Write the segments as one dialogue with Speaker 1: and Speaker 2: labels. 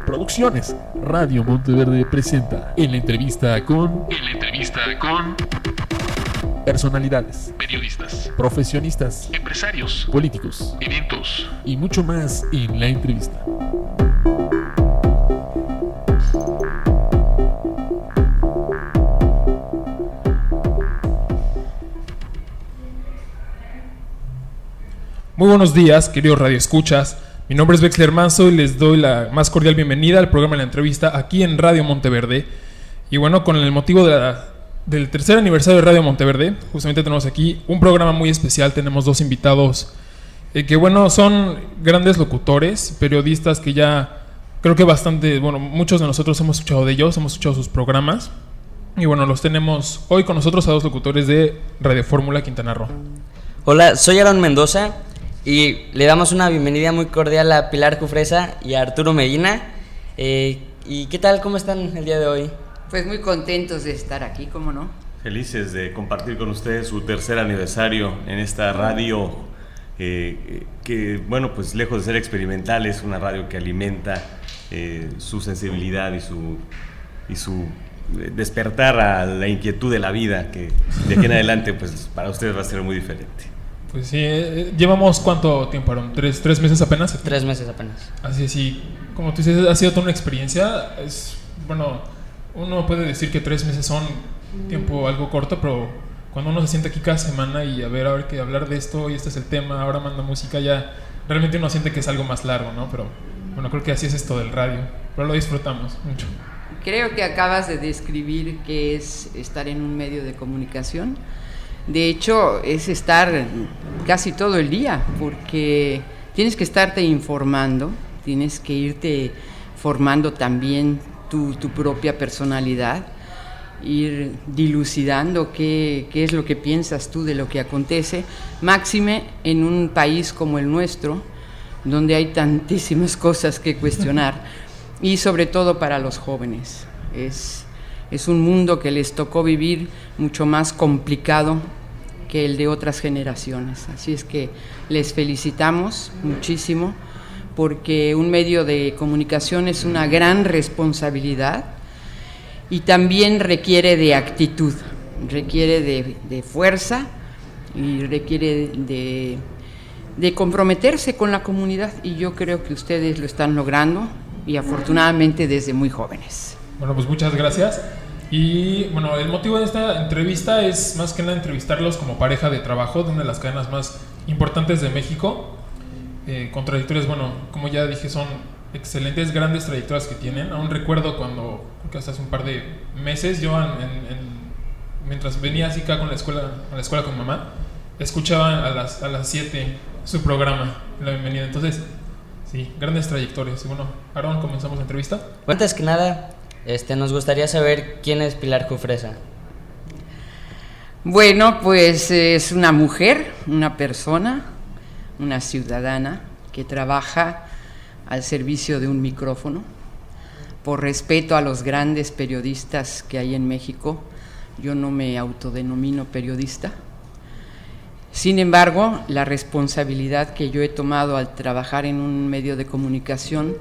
Speaker 1: Producciones Radio Monteverde presenta En la entrevista con personalidades,
Speaker 2: periodistas,
Speaker 1: profesionistas,
Speaker 2: empresarios,
Speaker 1: políticos,
Speaker 2: eventos
Speaker 1: y mucho más en la entrevista.
Speaker 3: Muy buenos días, queridos radioescuchas. Mi nombre es Vexler Manso y les doy la más cordial bienvenida al programa de la entrevista aquí en Radio Monteverde. Y bueno, con el motivo del tercer aniversario de Radio Monteverde, justamente tenemos aquí un programa muy especial. Tenemos dos invitados que bueno, son grandes locutores, periodistas que ya creo que muchos de nosotros hemos escuchado de ellos, hemos escuchado sus programas. Y bueno, los tenemos hoy con nosotros a dos locutores de Radio Fórmula Quintana Roo.
Speaker 4: Hola, soy Aaron Mendoza y le damos una bienvenida muy cordial a Pilar Jufresa y a Arturo Medina. ¿Y qué tal? ¿Cómo están el día de hoy?
Speaker 5: Pues muy contentos de estar aquí, ¿cómo no?
Speaker 6: Felices de compartir con ustedes su tercer aniversario en esta radio que, bueno, pues lejos de ser experimental, es una radio que alimenta su sensibilidad y su despertar a la inquietud de la vida, que de aquí en adelante pues para ustedes va a ser muy diferente.
Speaker 3: Pues sí, llevamos ¿cuánto tiempo, Aaron? ¿3 meses apenas?
Speaker 4: 3 meses apenas.
Speaker 3: Así, sí, como tú dices, ha sido toda una experiencia. Bueno, uno puede decir que 3 meses son tiempo algo corto, pero cuando uno se siente aquí cada semana y a ver que hablar de esto, y este es el tema, ahora manda música, ya realmente uno siente que es algo más largo, ¿no? Pero bueno, creo que así es esto del radio, pero lo disfrutamos mucho.
Speaker 5: Creo que acabas de describir qué es estar en un medio de comunicación. De hecho, es estar casi todo el día, porque tienes que estarte informando, tienes que irte formando también tu propia personalidad, ir dilucidando qué es lo que piensas tú de lo que acontece, máxime en un país como el nuestro, donde hay tantísimas cosas que cuestionar, y sobre todo para los jóvenes. Es un mundo que les tocó vivir mucho más complicado que el de otras generaciones. Así es que les felicitamos muchísimo, porque un medio de comunicación es una gran responsabilidad y también requiere de actitud, requiere de fuerza y requiere de comprometerse con la comunidad, y yo creo que ustedes lo están logrando, y afortunadamente desde muy jóvenes.
Speaker 3: Bueno, pues muchas gracias. Y bueno, el motivo de esta entrevista es más que nada entrevistarlos como pareja de trabajo de una de las cadenas más importantes de México, con trayectorias, bueno, como ya dije, son excelentes, grandes trayectorias que tienen. Aún recuerdo cuando, creo que hasta hace un par de meses, yo mientras venía así acá a la escuela con mamá, escuchaba a las 7 su programa, La Bienvenida. Entonces, sí, grandes trayectorias. Y bueno, Aaron, comenzamos la entrevista.
Speaker 4: Antes que nada, nos gustaría saber quién es Pilar Jufresa.
Speaker 5: Bueno, pues es una mujer, una persona, una ciudadana que trabaja al servicio de un micrófono. Por respeto a los grandes periodistas que hay en México, yo no me autodenomino periodista. Sin embargo, la responsabilidad que yo he tomado al trabajar en un medio de comunicación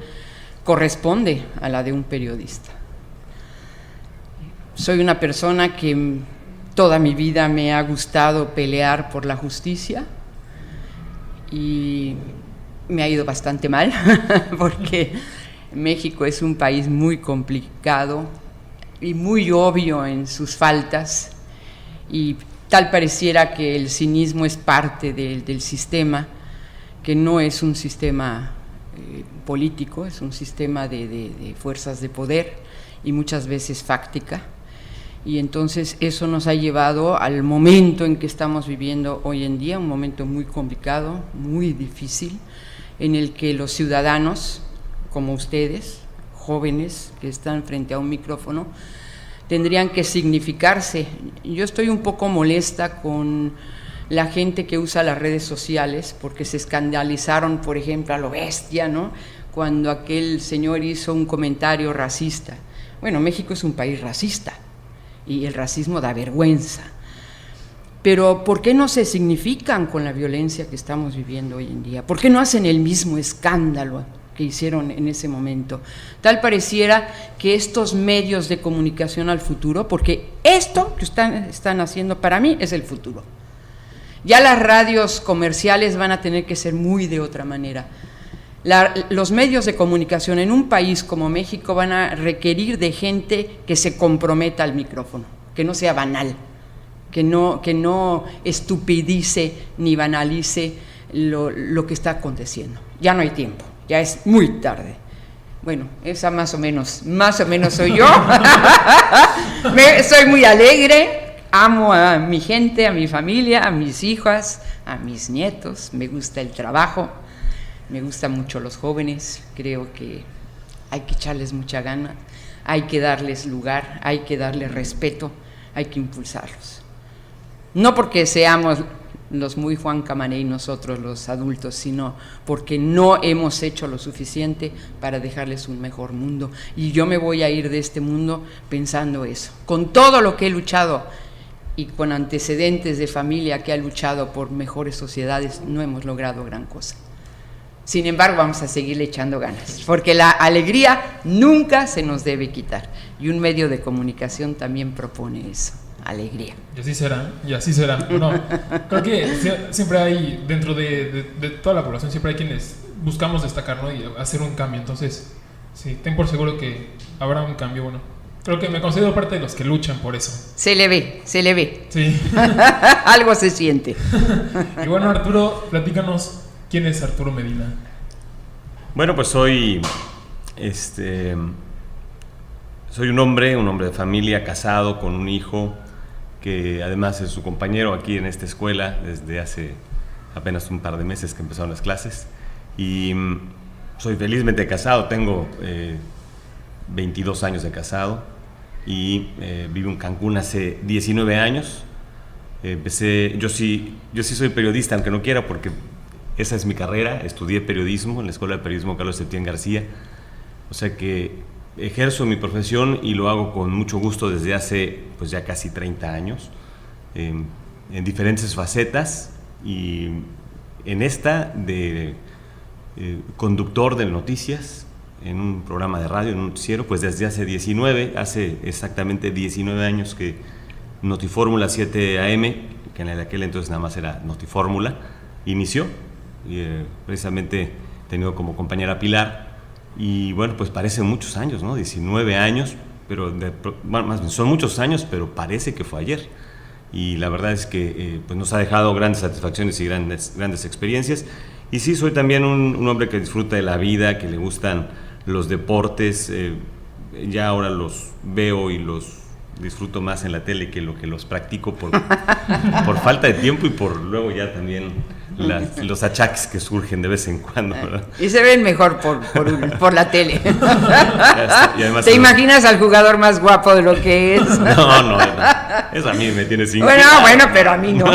Speaker 5: corresponde a la de un periodista. Soy una persona que toda mi vida me ha gustado pelear por la justicia, y me ha ido bastante mal porque México es un país muy complicado y muy obvio en sus faltas, y tal pareciera que el cinismo es parte del sistema, que no es un sistema político, es un sistema de fuerzas de poder y muchas veces fáctica. Y entonces eso nos ha llevado al momento en que estamos viviendo hoy en día, un momento muy complicado, muy difícil, en el que los ciudadanos, como ustedes, jóvenes que están frente a un micrófono, tendrían que significarse. Yo estoy un poco molesta con la gente que usa las redes sociales, porque se escandalizaron, por ejemplo, a lo bestia, ¿no?, cuando aquel señor hizo un comentario racista. Bueno, México es un país racista, y el racismo da vergüenza. Pero ¿por qué no se significan con la violencia que estamos viviendo hoy en día? ¿Por qué no hacen el mismo escándalo que hicieron en ese momento? Tal pareciera que estos medios de comunicación al futuro, porque esto que están haciendo para mí es el futuro. Ya las radios comerciales van a tener que ser muy de otra manera. Los medios de comunicación en un país como México van a requerir de gente que se comprometa al micrófono, que no sea banal, que no estupidice ni banalice lo que está aconteciendo. Ya no hay tiempo, ya es muy tarde. Bueno, esa más o menos soy yo. Soy muy alegre, amo a mi gente, a mi familia, a mis hijas, a mis nietos, me gusta el trabajo, me gustan mucho los jóvenes, creo que hay que echarles mucha gana, hay que darles lugar, hay que darles respeto, hay que impulsarlos. No porque seamos los muy Juan Camané y nosotros los adultos, sino porque no hemos hecho lo suficiente para dejarles un mejor mundo. Y yo me voy a ir de este mundo pensando eso. Con todo lo que he luchado y con antecedentes de familia que ha luchado por mejores sociedades, no hemos logrado gran cosa. Sin embargo, vamos a seguirle echando ganas, porque la alegría nunca se nos debe quitar. Y un medio de comunicación también propone eso. Alegría.
Speaker 3: Y así será. Bueno, creo que siempre hay, dentro de toda la población, siempre hay quienes buscamos destacar, ¿no? Y hacer un cambio. Entonces, sí, ten por seguro que habrá un cambio. Bueno, creo que me considero parte de los que luchan por eso.
Speaker 5: Se le ve.
Speaker 3: Sí.
Speaker 5: Algo se siente.
Speaker 3: Y bueno, Arturo, platícanos, ¿quién es Arturo Medina?
Speaker 6: Bueno, pues soy un hombre de familia, casado, con un hijo, que además es su compañero aquí en esta escuela desde hace apenas un par de meses que empezaron las clases. Y soy felizmente casado, tengo 22 años de casado y vivo en Cancún hace 19 años. Yo sí soy periodista, aunque no quiera, porque esa es mi carrera. Estudié periodismo en la Escuela de Periodismo Carlos Septién García. O sea que ejerzo mi profesión y lo hago con mucho gusto desde hace pues ya casi 30 años, en diferentes facetas, y en esta de conductor de noticias en un programa de radio, en un noticiero, pues desde hace exactamente 19 años que Notifórmula 7 AM, que en aquel entonces nada más era Notifórmula, inició, y precisamente he tenido como compañera Pilar. Y bueno, pues parecen muchos años, ¿no? 19 años, pero más bien son muchos años, pero parece que fue ayer. Y la verdad es que pues nos ha dejado grandes satisfacciones y grandes experiencias. Y sí, soy también un hombre que disfruta de la vida, que le gustan los deportes. Ya ahora los veo y los disfruto más en la tele que lo que los practico por falta de tiempo y por luego ya también los achaques que surgen de vez en cuando, ¿verdad?
Speaker 5: Y se ven mejor por la tele.
Speaker 6: Y además
Speaker 5: ¿Te imaginas al jugador más guapo de lo que es?
Speaker 6: No, eso a mí me tiene sin
Speaker 5: Bueno, pero a mí no.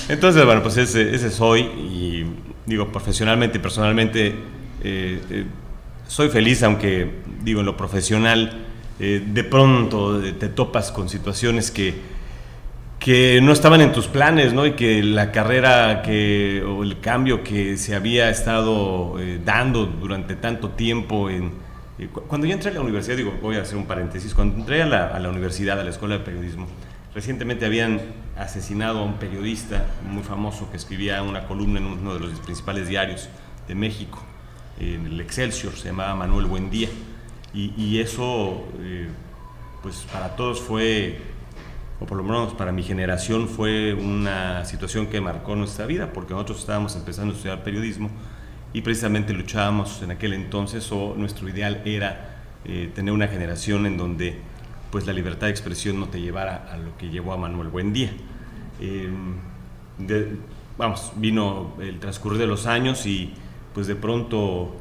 Speaker 6: Entonces, bueno, pues ese soy, y digo, profesionalmente y personalmente soy feliz, aunque digo, en lo profesional de pronto te topas con situaciones que no estaban en tus planes, ¿no? Y que la carrera o el cambio que se había estado dando durante tanto tiempo. Cuando yo entré a la universidad, digo, voy a hacer un paréntesis, cuando entré a la universidad, a la Escuela de Periodismo, recientemente habían asesinado a un periodista muy famoso que escribía una columna en uno de los principales diarios de México, en el Excelsior, se llamaba Manuel Buendía. Y eso, pues para todos fue, o por lo menos para mi generación, fue una situación que marcó nuestra vida, porque nosotros estábamos empezando a estudiar periodismo y precisamente luchábamos en aquel entonces, o nuestro ideal era tener una generación en donde pues la libertad de expresión no te llevara a lo que llevó a Manuel Buendía. Vino el transcurrir de los años y pues de pronto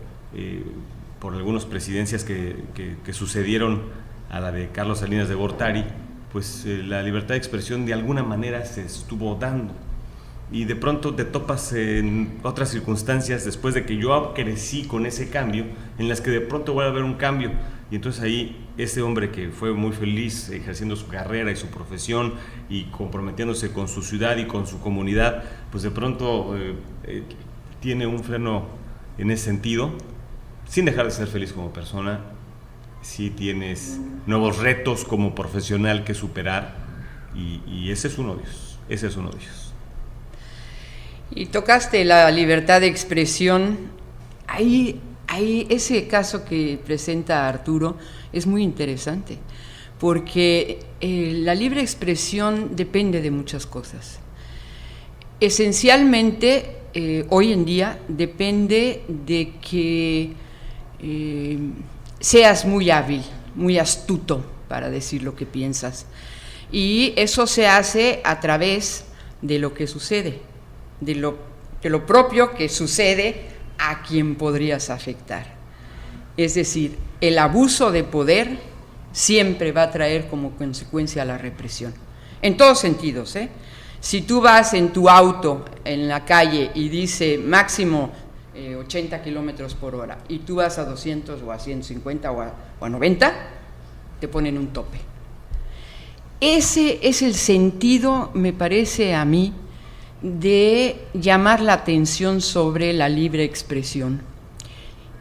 Speaker 6: por algunas presidencias que sucedieron a la de Carlos Salinas de Gortari, pues la libertad de expresión de alguna manera se estuvo dando, y de pronto te topas en otras circunstancias después de que yo crecí con ese cambio, en las que de pronto vuelve a haber un cambio, y entonces ahí ese hombre que fue muy feliz ejerciendo su carrera y su profesión y comprometiéndose con su ciudad y con su comunidad, pues de pronto tiene un freno en ese sentido, sin dejar de ser feliz como persona. Sí tienes nuevos retos como profesional que superar y ese es uno de ellos, ese es uno de ellos.
Speaker 5: Y tocaste la libertad de expresión. Ahí ese caso que presenta Arturo es muy interesante, porque la libre expresión depende de muchas cosas. Esencialmente, hoy en día depende de que seas muy hábil, muy astuto para decir lo que piensas. Y eso se hace a través de lo que sucede, de lo propio que sucede a quien podrías afectar. Es decir, el abuso de poder siempre va a traer como consecuencia la represión, en todos sentidos, ¿eh? Si tú vas en tu auto en la calle y dice máximo 80 kilómetros por hora y tú vas a 200 o a 150 o a 90, te ponen un tope. Ese es el sentido, me parece a mí, de llamar la atención sobre la libre expresión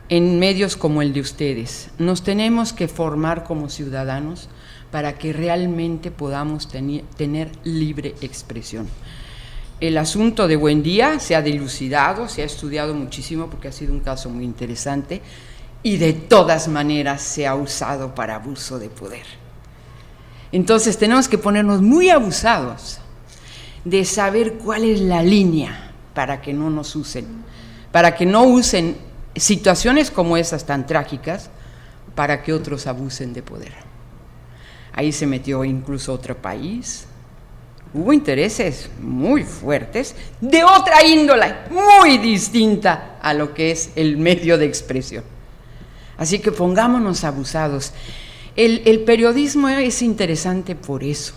Speaker 5: en medios como el de ustedes. Nos tenemos que formar como ciudadanos para que realmente podamos tener libre expresión. El asunto de Buendía se ha dilucidado, se ha estudiado muchísimo porque ha sido un caso muy interesante y de todas maneras se ha usado para abuso de poder. Entonces tenemos que ponernos muy abusados de saber cuál es la línea para que no nos usen, para que no usen situaciones como esas tan trágicas para que otros abusen de poder. Ahí se metió incluso otro país, hubo intereses muy fuertes de otra índole, muy distinta a lo que es el medio de expresión. Así que pongámonos abusados. El periodismo es interesante por eso,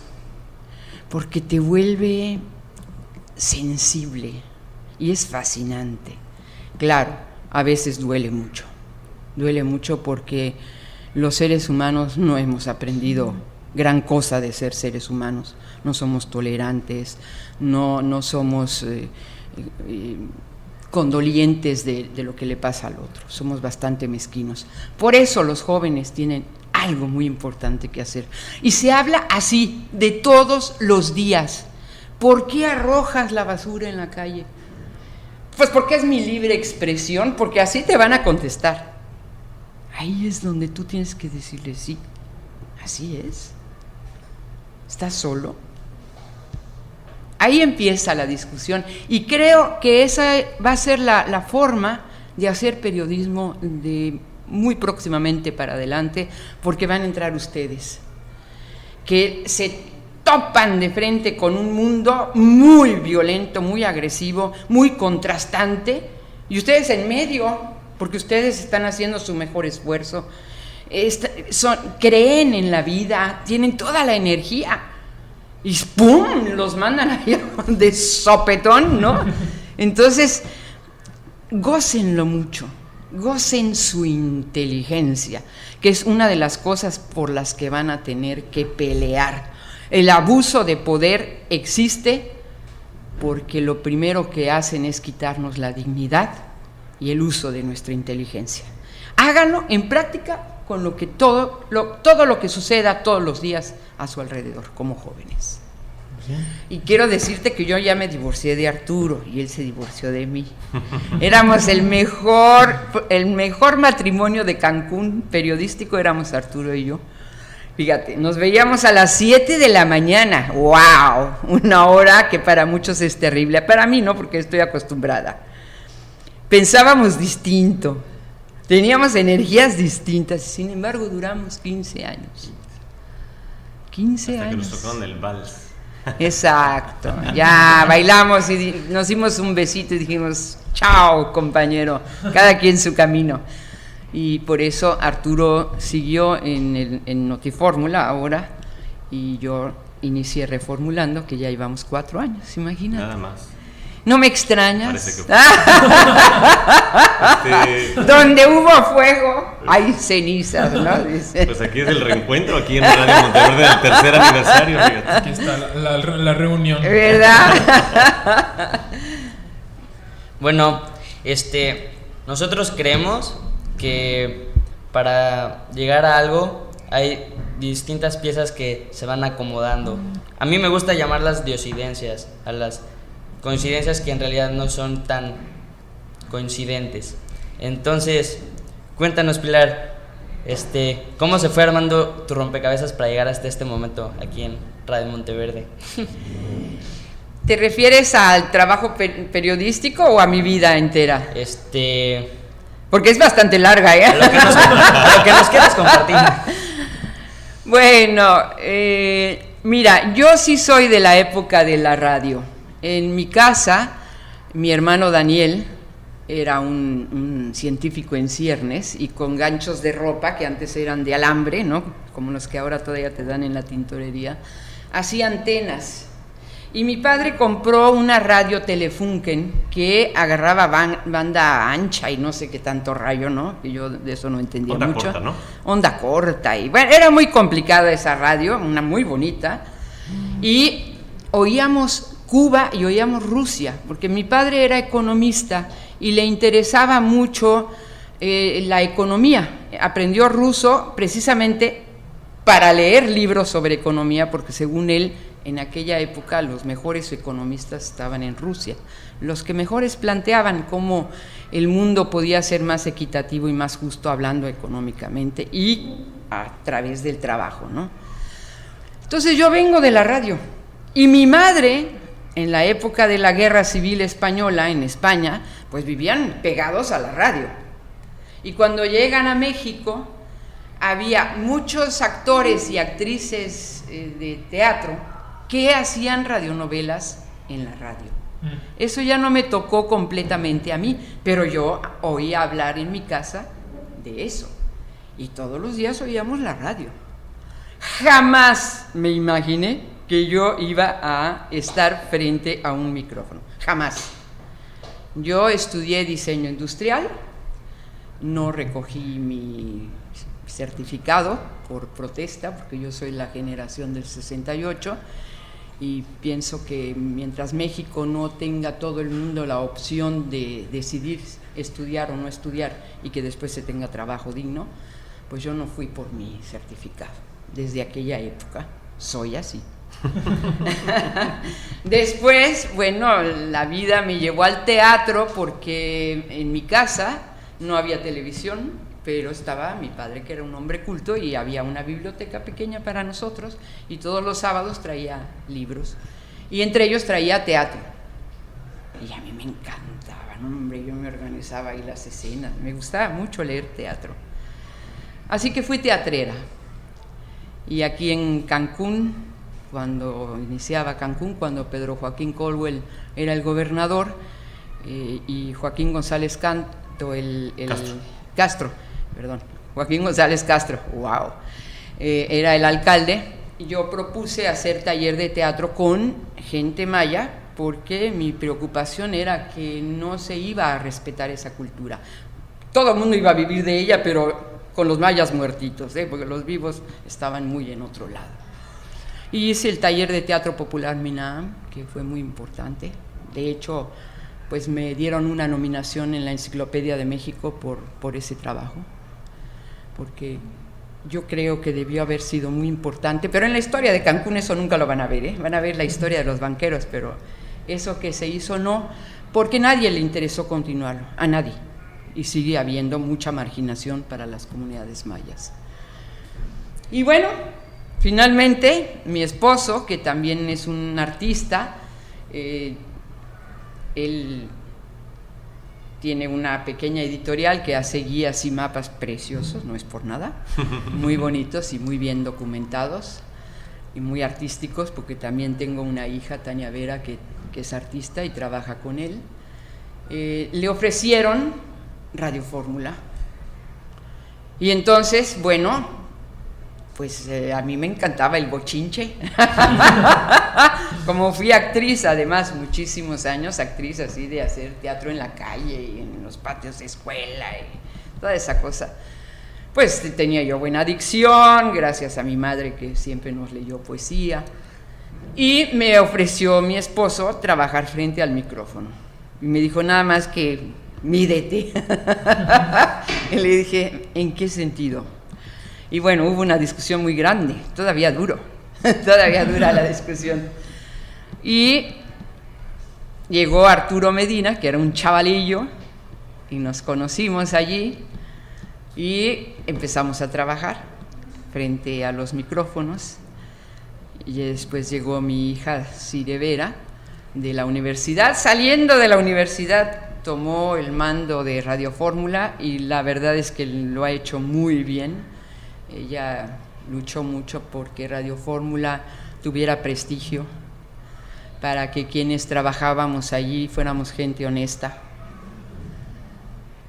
Speaker 5: porque te vuelve sensible y es fascinante. Claro, a veces duele mucho porque los seres humanos no hemos aprendido gran cosa de ser seres humanos, no somos tolerantes, no somos condolientes de lo que le pasa al otro, somos bastante mezquinos. Por eso los jóvenes tienen algo muy importante que hacer. Y se habla así, de todos los días. ¿Por qué arrojas la basura en la calle? Pues porque es mi libre expresión, porque así te van a contestar. Ahí es donde tú tienes que decirle sí, así es. ¿Estás solo? Ahí empieza la discusión y creo que esa va a ser la forma de hacer periodismo de muy próximamente para adelante, porque van a entrar ustedes, que se topan de frente con un mundo muy violento, muy agresivo, muy contrastante, y ustedes en medio, porque ustedes están haciendo su mejor esfuerzo, creen en la vida, tienen toda la energía, y ¡pum!, los mandan ahí de sopetón, ¿no? Entonces, gócenlo mucho. Gocen su inteligencia, que es una de las cosas por las que van a tener que pelear. El abuso de poder existe porque lo primero que hacen es quitarnos la dignidad y el uso de nuestra inteligencia. Háganlo en práctica con lo que todo lo que suceda todos los días a su alrededor como jóvenes. Y quiero decirte que yo ya me divorcié de Arturo y él se divorció de mí. Éramos el mejor matrimonio de Cancún periodístico, éramos Arturo y yo. Fíjate, nos veíamos a las 7 de la mañana. ¡Wow! Una hora que para muchos es terrible. Para mí no, porque estoy acostumbrada. Pensábamos distinto, teníamos energías distintas, sin embargo duramos 15 años. 15
Speaker 6: Hasta
Speaker 5: años.
Speaker 6: que nos tocaron el vals.
Speaker 5: Exacto, ya bailamos y nos dimos un besito y dijimos, chao compañero, cada quien su camino. Y por eso Arturo siguió en Notifórmula ahora y yo inicié Reformulando, que ya llevamos 4 años, imagínate.
Speaker 6: Nada más.
Speaker 5: ¿No me extrañas?
Speaker 6: Parece que
Speaker 5: Donde hubo fuego, hay cenizas, ¿no? Dice.
Speaker 6: Pues aquí es el reencuentro, aquí en Radio Monteverde del tercer aniversario. Fíjate.
Speaker 3: Aquí está la reunión.
Speaker 5: ¿Verdad?
Speaker 4: Bueno, nosotros creemos que para llegar a algo hay distintas piezas que se van acomodando. A mí me gusta llamarlas diosidencias, a las coincidencias que en realidad no son tan coincidentes. Entonces, cuéntanos, Pilar, ¿cómo se fue armando tu rompecabezas para llegar hasta este momento aquí en Radio Monteverde?
Speaker 5: ¿Te refieres al trabajo periodístico o a mi vida entera?
Speaker 4: Porque
Speaker 5: es bastante larga, ¿eh?
Speaker 4: Lo que nos quieras compartir.
Speaker 5: Bueno, mira, yo sí soy de la época de la radio. En mi casa, mi hermano Daniel era un científico en ciernes y con ganchos de ropa que antes eran de alambre, ¿no? Como los que ahora todavía te dan en la tintorería, hacía antenas. Y mi padre compró una radio Telefunken que agarraba banda ancha y no sé qué tanto rayo, ¿no? Que yo de eso no entendía
Speaker 6: onda
Speaker 5: mucho.
Speaker 6: Corta, ¿no?
Speaker 5: Onda corta. Y bueno, era muy complicada esa radio, una muy bonita. Y oíamos Cuba y oíamos Rusia, porque mi padre era economista y le interesaba mucho la economía. Aprendió ruso precisamente para leer libros sobre economía, porque según él, en aquella época los mejores economistas estaban en Rusia, los que mejores planteaban cómo el mundo podía ser más equitativo y más justo hablando económicamente y a través del trabajo, ¿no? Entonces yo vengo de la radio y mi madre, en la época de la Guerra Civil Española en España, pues vivían pegados a la radio. Y cuando llegan a México, había muchos actores y actrices de teatro que hacían radionovelas en la radio. Eso ya no me tocó completamente a mí, pero yo oía hablar en mi casa de eso. Y todos los días oíamos la radio. Jamás me imaginé que yo iba a estar frente a un micrófono. Jamás. Yo estudié diseño industrial, no recogí mi certificado por protesta, porque yo soy la generación del 68, y pienso que mientras México no tenga todo el mundo la opción de decidir estudiar o no estudiar y que después se tenga trabajo digno, pues yo no fui por mi certificado. Desde aquella época soy así. Después, bueno, la vida me llevó al teatro porque en mi casa no había televisión, pero estaba mi padre, que era un hombre culto, y había una biblioteca pequeña para nosotros, y todos los sábados traía libros, y entre ellos traía teatro. Y a mí me encantaba, ¿no? Hombre, yo me organizaba ahí las escenas, me gustaba mucho leer teatro. Así que fui teatrera. Y aquí en Cancún, cuando iniciaba Cancún, cuando Pedro Joaquín Colwell era el gobernador, y Joaquín González Joaquín González Castro, wow, era el alcalde, y yo propuse hacer taller de teatro con gente maya, porque mi preocupación era que no se iba a respetar esa cultura. Todo el mundo iba a vivir de ella, pero con los mayas muertitos, porque los vivos estaban muy en otro lado. Y hice el taller de teatro popular Minam, que fue muy importante. De hecho, pues me dieron una nominación en la Enciclopedia de México por ese trabajo, porque yo creo que debió haber sido muy importante, pero en la historia de Cancún eso nunca lo van a ver, van a ver la historia de los banqueros, pero eso que se hizo no, porque nadie le interesó continuarlo, a nadie, y sigue habiendo mucha marginación para las comunidades mayas. Y bueno, finalmente mi esposo, que también es un artista, él tiene una pequeña editorial que hace guías y mapas preciosos, no es por nada, muy bonitos y muy bien documentados y muy artísticos, porque también tengo una hija, Tania Vera, que es artista y trabaja con él. Le ofrecieron Radio Fórmula y entonces, bueno, Pues a mí me encantaba el bochinche. Como fui actriz, además, muchísimos años, actriz así de hacer teatro en la calle y en los patios de escuela y toda esa cosa. Pues tenía yo buena dicción, gracias a mi madre que siempre nos leyó poesía. Y me ofreció mi esposo trabajar frente al micrófono. Y me dijo nada más que, mídete. Y le dije, ¿en qué sentido? Y bueno, hubo una discusión muy grande, todavía dura la discusión. Y llegó Arturo Medina, que era un chavalillo, y nos conocimos allí y empezamos a trabajar frente a los micrófonos. Y después llegó mi hija Cire Vera de la universidad. Saliendo de la universidad tomó el mando de Radio Fórmula y la verdad es que lo ha hecho muy bien. Ella luchó mucho porque Radio Fórmula tuviera prestigio, para que quienes trabajábamos allí fuéramos gente honesta.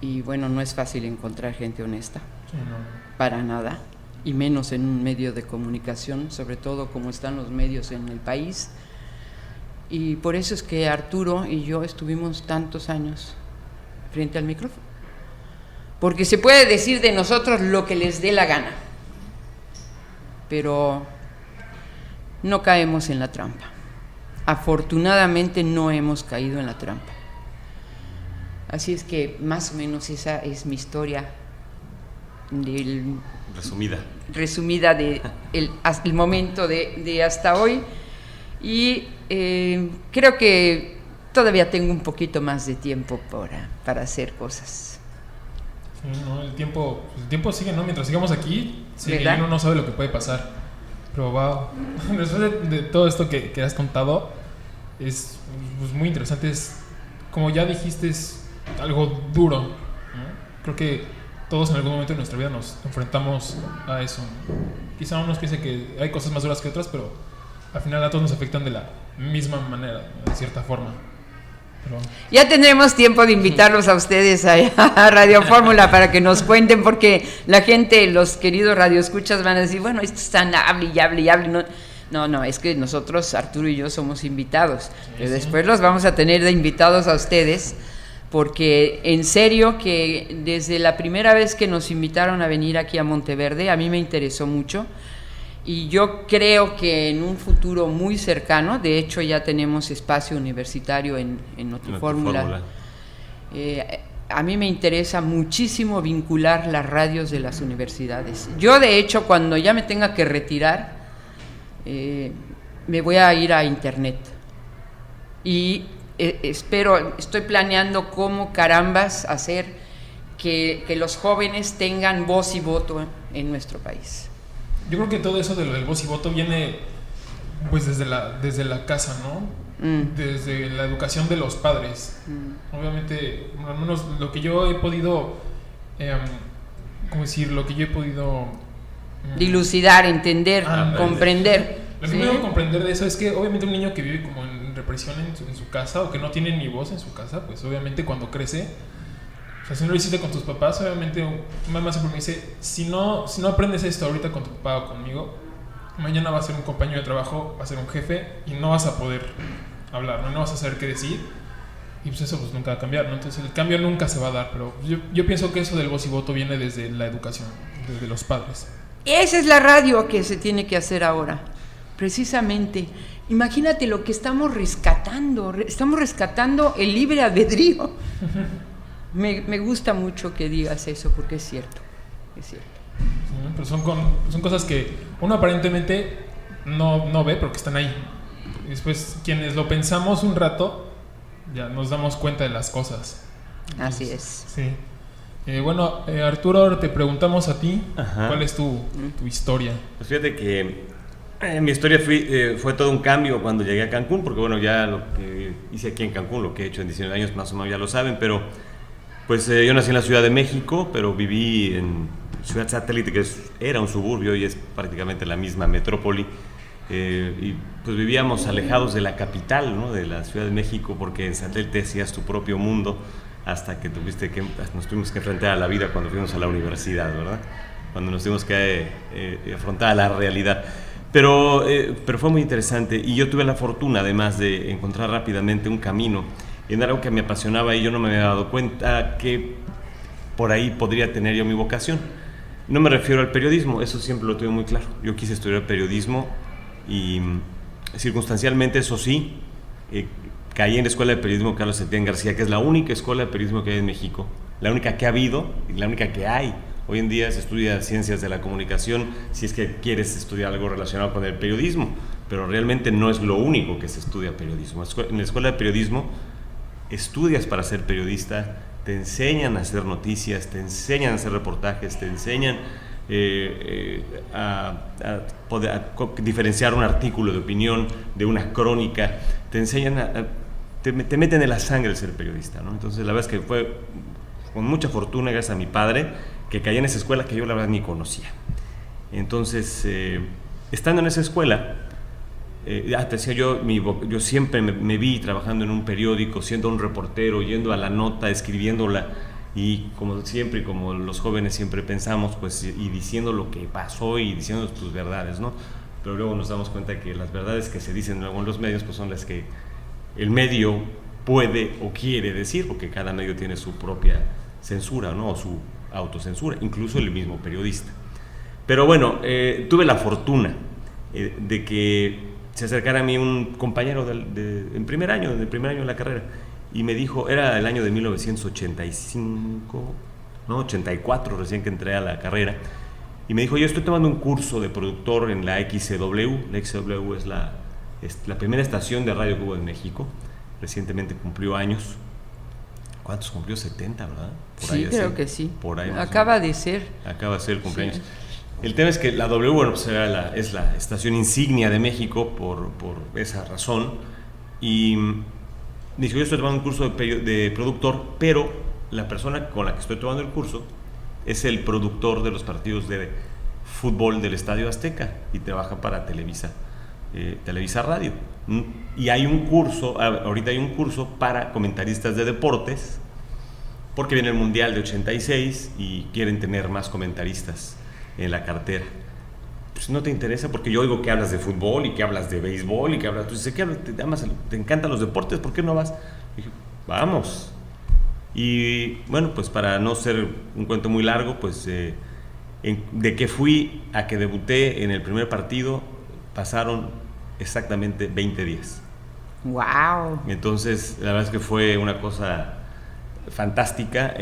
Speaker 5: Y bueno, no es fácil encontrar gente honesta, sí, no. Para nada, y menos en un medio de comunicación, sobre todo como están los medios en el país. Y por eso es que Arturo y yo estuvimos tantos años frente al micrófono, porque se puede decir de nosotros lo que les dé la gana, pero no caemos en la trampa. Afortunadamente no hemos caído en la trampa. Así es que más o menos esa es mi historia resumida de el momento de hasta hoy. Y creo que todavía tengo un poquito más de tiempo para hacer cosas.
Speaker 3: Sí, no, el tiempo sigue, ¿no? Mientras sigamos aquí, uno no sabe lo que puede pasar. Pero wow, después de todo esto que has contado, es pues, muy interesante. Es, como ya dijiste, es algo duro, ¿no? Creo que todos en algún momento de nuestra vida nos enfrentamos a eso, ¿no? Quizá unos piensen que hay cosas más duras que otras, pero al final a todos nos afectan de la misma manera, de cierta forma. Pero
Speaker 5: ya tendremos tiempo de invitarlos a ustedes a Radio Fórmula para que nos cuenten, porque la gente, los queridos radioescuchas van a decir, bueno, esto es tan hable y hable. No, es que nosotros, Arturo y yo, somos invitados. Pero después los vamos a tener de invitados a ustedes, porque en serio que desde la primera vez que nos invitaron a venir aquí a Monteverde, a mí me interesó mucho. Y yo creo que en un futuro muy cercano, de hecho ya tenemos espacio universitario en Notifórmula, a mí me interesa muchísimo vincular las radios de las universidades. Yo de hecho cuando ya me tenga que retirar, me voy a ir a internet y estoy planeando cómo carambas hacer que los jóvenes tengan voz y voto en nuestro país.
Speaker 3: Yo creo que todo eso de lo del voz y voto viene pues desde la casa, ¿no? Desde la educación de los padres. Obviamente, al menos lo que yo he podido,
Speaker 5: dilucidar, entender, comprender.
Speaker 3: Lo que puedo comprender de eso es que obviamente un niño que vive como en represión en su casa, o que no tiene ni voz en su casa, pues obviamente cuando crece, o sea, si no lo hiciste con tus papás, obviamente mamá siempre me dice, si no aprendes esto ahorita con tu papá o conmigo, mañana va a ser un compañero de trabajo, va a ser un jefe y no vas a poder hablar, no vas a saber qué decir, y pues eso pues nunca va a cambiar, ¿no? Entonces el cambio nunca se va a dar, pero yo pienso que eso del voz y voto viene desde la educación, desde los padres.
Speaker 5: Esa es la radio que se tiene que hacer ahora, precisamente. Imagínate lo que estamos rescatando el libre albedrío. Me gusta mucho que digas eso, porque es cierto.
Speaker 3: Sí, pero son cosas que uno aparentemente no ve, pero que están ahí. Y después, quienes lo pensamos un rato, ya nos damos cuenta de las cosas.
Speaker 5: Así es.
Speaker 3: Sí. Bueno, Arturo, ahora te preguntamos a ti, ¿cuál es tu historia?
Speaker 6: Pues fíjate que mi historia fue todo un cambio cuando llegué a Cancún, porque bueno, ya lo que hice aquí en Cancún, lo que he hecho en 19 años, más o menos ya lo saben, pero pues yo nací en la Ciudad de México, pero viví en Ciudad Satélite, que era un suburbio y es prácticamente la misma metrópoli. y pues vivíamos alejados de la capital, ¿no? De la Ciudad de México, porque en satélite hacías tu propio mundo hasta que nos tuvimos que enfrentar a la vida cuando fuimos a la universidad, ¿verdad? Cuando nos tuvimos que afrontar a la realidad. Pero fue muy interesante y yo tuve la fortuna además de encontrar rápidamente un camino en algo que me apasionaba y yo no me había dado cuenta que por ahí podría tener yo mi vocación. No me refiero al periodismo, eso siempre lo tuve muy claro. Yo quise estudiar periodismo y circunstancialmente, eso sí, caí en la Escuela de Periodismo Carlos Septién García, que es la única escuela de periodismo que hay en México, la única que ha habido y la única que hay. Hoy en día se estudia ciencias de la comunicación si es que quieres estudiar algo relacionado con el periodismo, pero realmente no es lo único que se estudia periodismo. En la Escuela de Periodismo estudias para ser periodista, te enseñan a hacer noticias, te enseñan a hacer reportajes, te enseñan a diferenciar un artículo de opinión de una crónica, te enseñan te meten en la sangre el ser periodista, ¿no? Entonces la verdad es que fue con mucha fortuna, gracias a mi padre, que caí en esa escuela que yo la verdad ni conocía. Entonces, estando en esa escuela, te decía yo siempre me vi trabajando en un periódico, siendo un reportero, yendo a la nota, escribiéndola, y como siempre, como los jóvenes siempre pensamos, pues, y diciendo lo que pasó y diciendo tus verdades, ¿no? Pero luego nos damos cuenta que las verdades que se dicen luego en los medios, pues son las que el medio puede o quiere decir, porque cada medio tiene su propia censura, ¿no? O su autocensura, incluso el mismo periodista. Pero bueno, tuve la fortuna de que se acercara a mí un compañero en primer año de la carrera, y me dijo, era el año de 84, recién que entré a la carrera, y me dijo, yo estoy tomando un curso de productor en la XCW. La XCW es la primera estación de radio que hubo en México, recientemente cumplió años. ¿Cuántos cumplió? 70, ¿verdad? Por
Speaker 5: sí,
Speaker 6: ahí
Speaker 5: creo
Speaker 6: así.
Speaker 5: Que sí.
Speaker 6: Por ahí
Speaker 5: acaba de ser.
Speaker 6: Acaba de ser el cumpleaños.
Speaker 5: Sí.
Speaker 6: El tema es que la W, bueno, pues es la estación insignia de México por esa razón. Y dijo, yo estoy tomando un curso de productor, pero la persona con la que estoy tomando el curso es el productor de los partidos de fútbol del Estadio Azteca y trabaja para Televisa Radio. Y hay un curso, ahorita hay un curso para comentaristas de deportes, porque viene el Mundial de 86 y quieren tener más comentaristas en la cartera. Pues no te interesa, porque yo oigo que hablas de fútbol y que hablas de béisbol y que hablas, pues, te encantan los deportes, ¿por qué no vas? Y dije, vamos. Y bueno, pues para no ser un cuento muy largo, pues de que fui a que debuté en el primer partido pasaron exactamente 20 días.
Speaker 5: ¡Wow!
Speaker 6: Entonces, la verdad es que fue una cosa fantástica.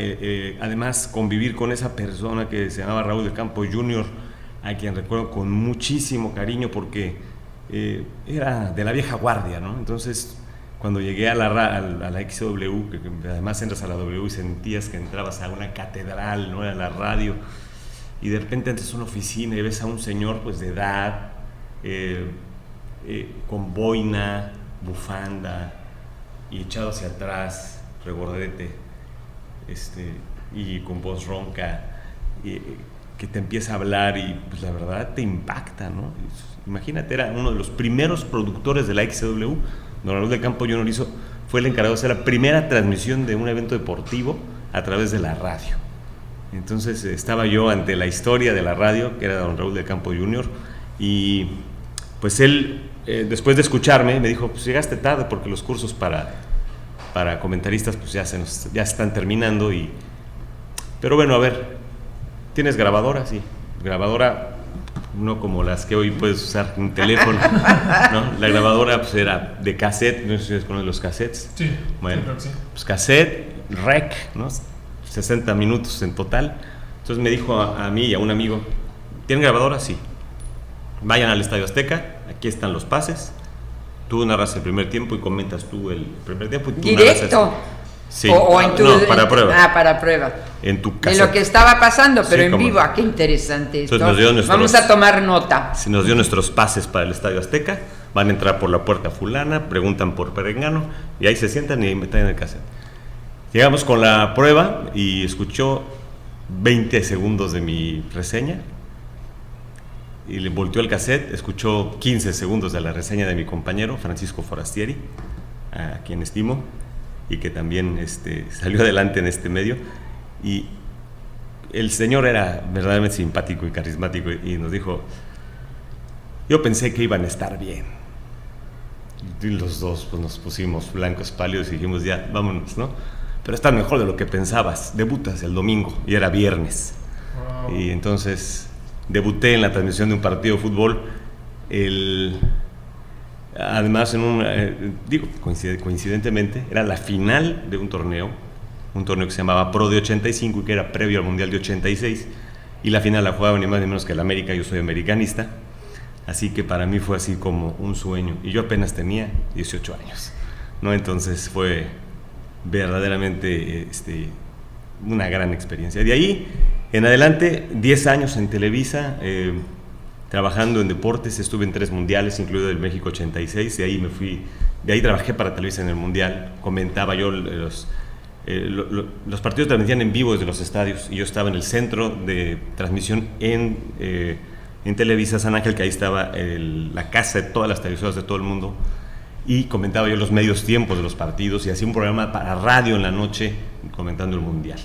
Speaker 6: Además, convivir con esa persona que se llamaba Raúl del Campo Jr., a quien recuerdo con muchísimo cariño porque era de la vieja guardia, ¿no? Entonces, cuando llegué a la XW, que además entras a la W y sentías que entrabas a una catedral, ¿no? A la radio, y de repente entras a una oficina y ves a un señor pues de edad, con boina, bufanda y echado hacia atrás, regordete, y con voz ronca, que te empieza a hablar y pues la verdad te impacta, ¿no? Imagínate, era uno de los primeros productores de la XW. Don Raúl del Campo Jr. fue el encargado de hacer la primera transmisión de un evento deportivo a través de la radio. Entonces estaba yo ante la historia de la radio, que era don Raúl del Campo Jr., y pues él, después de escucharme, me dijo, pues llegaste tarde porque los cursos para comentaristas pues ya están terminando. Pero bueno, a ver, ¿tienes grabadora? Sí, grabadora no como las que hoy puedes usar un teléfono, ¿no? La grabadora pues era de cassette, no sé si ustedes conocen los cassettes.
Speaker 3: Sí,
Speaker 6: bueno,
Speaker 3: sí, creo que sí.
Speaker 6: Pues cassette, rec, ¿no? 60 minutos en total. Entonces me dijo a mí y a un amigo, ¿tienen grabadora? Sí. Vayan al Estadio Azteca, aquí están los pases, tú narras el primer tiempo y comentas tú el primer tiempo. Y tú
Speaker 5: ¿directo?
Speaker 6: Sí.
Speaker 5: O en tu,
Speaker 6: no, para prueba.
Speaker 5: Para prueba.
Speaker 6: En tu
Speaker 5: cassette. De lo que estaba pasando, pero sí, en vivo. Qué interesante esto. Vamos a tomar nota.
Speaker 6: Se nos dio nuestros pases para el Estadio Azteca, van a entrar por la puerta fulana, preguntan por Perengano, y ahí se sientan y me traen el cassette. Llegamos con la prueba y escuchó 20 segundos de mi reseña y le volteó el cassette, escuchó 15 segundos de la reseña de mi compañero Francisco Forastieri, a quien estimo, y que también salió adelante en este medio. Y el señor era verdaderamente simpático y carismático y nos dijo: yo pensé que iban a estar bien. Y los dos pues, nos pusimos blancos pálidos y dijimos: ya, vámonos, ¿no? Pero está mejor de lo que pensabas. Debutas el domingo y era viernes. Wow. Y entonces debuté en la transmisión de un partido de fútbol. Además, coincidentemente, era la final de un torneo que se llamaba Pro de 85 y que era previo al Mundial de 86. Y la final la jugaba ni más ni menos que el América. Yo soy americanista. Así que para mí fue así como un sueño. Y yo apenas tenía 18 años, ¿no? Entonces fue verdaderamente una gran experiencia. De ahí en adelante, 10 años en Televisa, trabajando en deportes. Estuve en 3 mundiales, incluido el México 86. De ahí trabajé para Televisa en el Mundial. Comentaba yo los partidos transmitían en vivo desde los estadios y yo estaba en el centro de transmisión en Televisa San Ángel, que ahí estaba la casa de todas las televisoras de todo el mundo, y comentaba yo los medios tiempos de los partidos y hacía un programa para radio en la noche comentando el Mundial.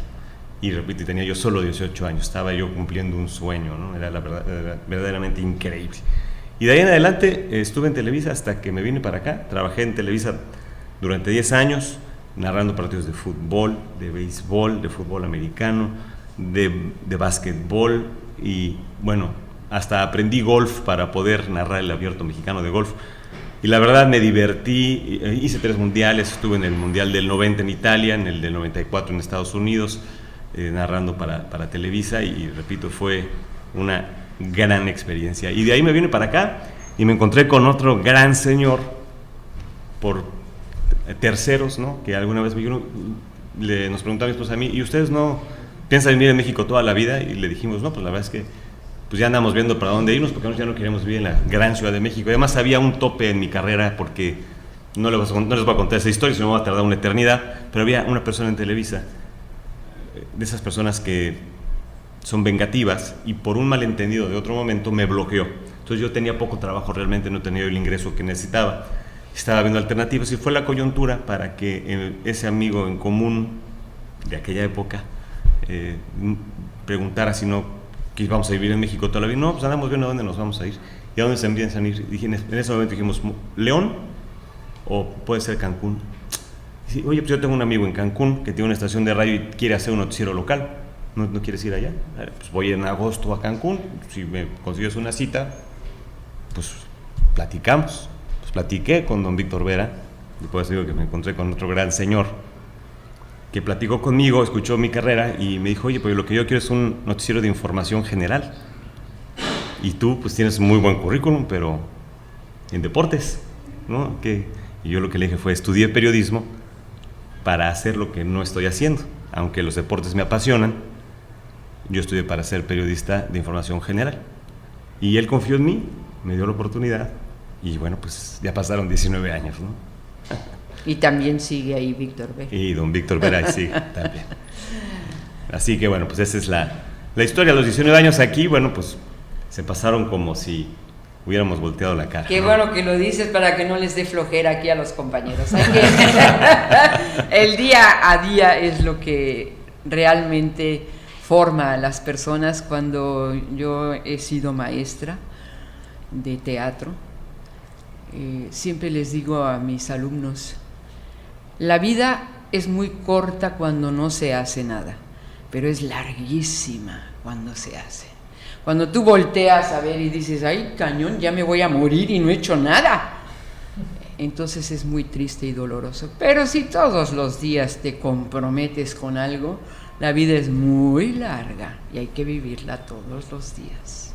Speaker 6: Y repito, tenía yo solo 18 años, estaba yo cumpliendo un sueño, ¿no? Era verdaderamente increíble. Y de ahí en adelante estuve en Televisa hasta que me vine para acá. Trabajé en Televisa durante 10 años, narrando partidos de fútbol, de béisbol, de fútbol americano, de básquetbol, y bueno, hasta aprendí golf para poder narrar el Abierto Mexicano de golf. Y la verdad me divertí, hice 3 mundiales, estuve en el Mundial del 90 en Italia, en el del 94 en Estados Unidos, narrando para Televisa, y repito, fue una gran experiencia. Y de ahí me vine para acá y me encontré con otro gran señor por terceros, ¿no? Que alguna vez nos preguntaba mi esposa a mí: ¿y ustedes no piensan vivir en México toda la vida? Y le dijimos: no, pues la verdad es que pues ya andamos viendo para dónde irnos, porque ya no queremos vivir en la gran Ciudad de México. Además había un tope en mi carrera, porque no les voy a contar esa historia, sino me va a tardar una eternidad, pero había una persona en Televisa, de esas personas que son vengativas, y por un malentendido de otro momento me bloqueó. Entonces yo tenía poco trabajo, realmente no tenía el ingreso que necesitaba, estaba viendo alternativas, y fue la coyuntura para que ese amigo en común de aquella época preguntara si no que íbamos a vivir en México toda la vida. No, pues andamos viendo a dónde nos vamos a ir y a dónde se empiezan a ir. Dije, en ese momento dijimos: León o puede ser Cancún. Sí, oye, pues yo tengo un amigo en Cancún que tiene una estación de radio y quiere hacer un noticiero local. ¿No quieres ir allá? Pues voy en agosto a Cancún. Si me consigues una cita, pues platicamos. Pues platiqué con don Víctor Vera. Después digo que me encontré con otro gran señor que platicó conmigo, escuchó mi carrera y me dijo: oye, pues lo que yo quiero es un noticiero de información general. Y tú pues tienes muy buen currículum, pero en deportes, ¿no? Y yo lo que le dije fue: estudié periodismo para hacer lo que no estoy haciendo. Aunque los deportes me apasionan, yo estudié para ser periodista de información general. Y él confió en mí, me dio la oportunidad, y bueno, pues ya pasaron 19 años, ¿no?
Speaker 5: Y también sigue ahí Víctor Vera.
Speaker 6: Y don Víctor Vera sigue también. Así que bueno, pues esa es la historia. Los 19 años aquí, bueno, pues se pasaron como si hubiéramos volteado la cara.
Speaker 5: Qué bueno que lo dices para que no les dé flojera aquí a los compañeros. El día a día es lo que realmente forma a las personas. Cuando yo he sido maestra de teatro, siempre les digo a mis alumnos: la vida es muy corta cuando no se hace nada, pero es larguísima cuando se hace. Cuando tú volteas a ver y dices: ay, cañón, ya me voy a morir y no he hecho nada, entonces es muy triste y doloroso. Pero si todos los días te comprometes con algo, la vida es muy larga y hay que vivirla todos los días.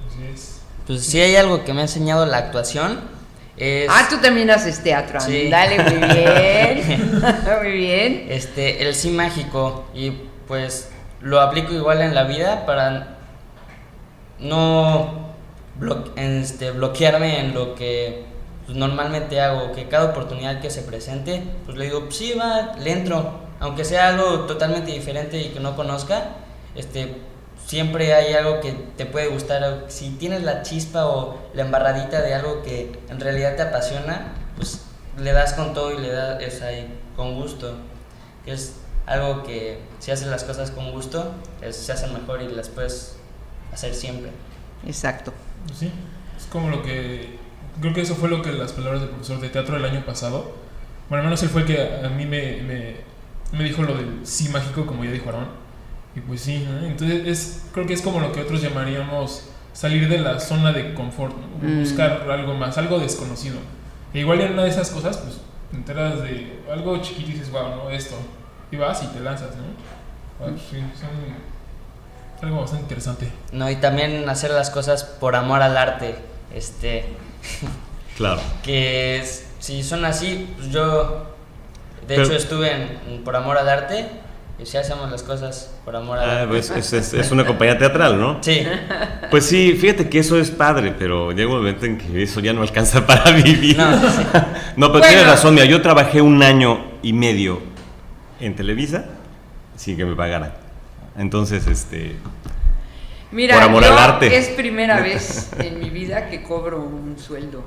Speaker 3: Así es.
Speaker 4: Pues sí, hay algo que me ha enseñado la actuación.
Speaker 5: Tú también haces teatro.
Speaker 4: Sí.
Speaker 5: Dale, muy bien. Muy bien.
Speaker 4: El sí mágico, y pues lo aplico igual en la vida para no bloquearme en lo que pues, normalmente hago, que cada oportunidad que se presente, pues le digo: pues sí, va, le entro, aunque sea algo totalmente diferente y que no conozca, siempre hay algo que te puede gustar. O si tienes la chispa o la embarradita de algo que en realidad te apasiona, pues le das con todo y le das ahí con gusto. Es algo que si haces las cosas con gusto, se hacen mejor y las puedes hacer siempre.
Speaker 5: Exacto.
Speaker 3: Sí, es como lo que... Creo que eso fue lo que las palabras del profesor de teatro del año pasado, bueno, al menos él fue el que a mí me dijo lo del sí mágico, como ya dijo Aarón. Y pues sí, ¿no? Entonces creo que es como lo que otros llamaríamos salir de la zona de confort, ¿no? Buscar algo más, algo desconocido. E igual en una de esas cosas, pues te enteras de algo chiquito y dices, wow, ¿no? Esto. Y vas y te lanzas, ¿no? Bueno, sí, son algo bastante interesante.
Speaker 4: No, y también hacer las cosas por amor al arte.
Speaker 6: Claro.
Speaker 4: Que si son así, pues yo de hecho estuve en Por Amor al Arte, y si hacemos las cosas por amor al arte.
Speaker 6: Pues es una compañía teatral, ¿no?
Speaker 4: Sí.
Speaker 6: Pues sí, fíjate que eso es padre, pero llega un momento en que eso ya no alcanza para vivir.
Speaker 4: No, sí.
Speaker 6: No, pero tienes razón, mira, yo trabajé 1 año y medio en Televisa sin que me pagaran. Entonces,
Speaker 5: Mira,
Speaker 6: por amor al arte.
Speaker 5: Es primera vez en mi vida que cobro un sueldo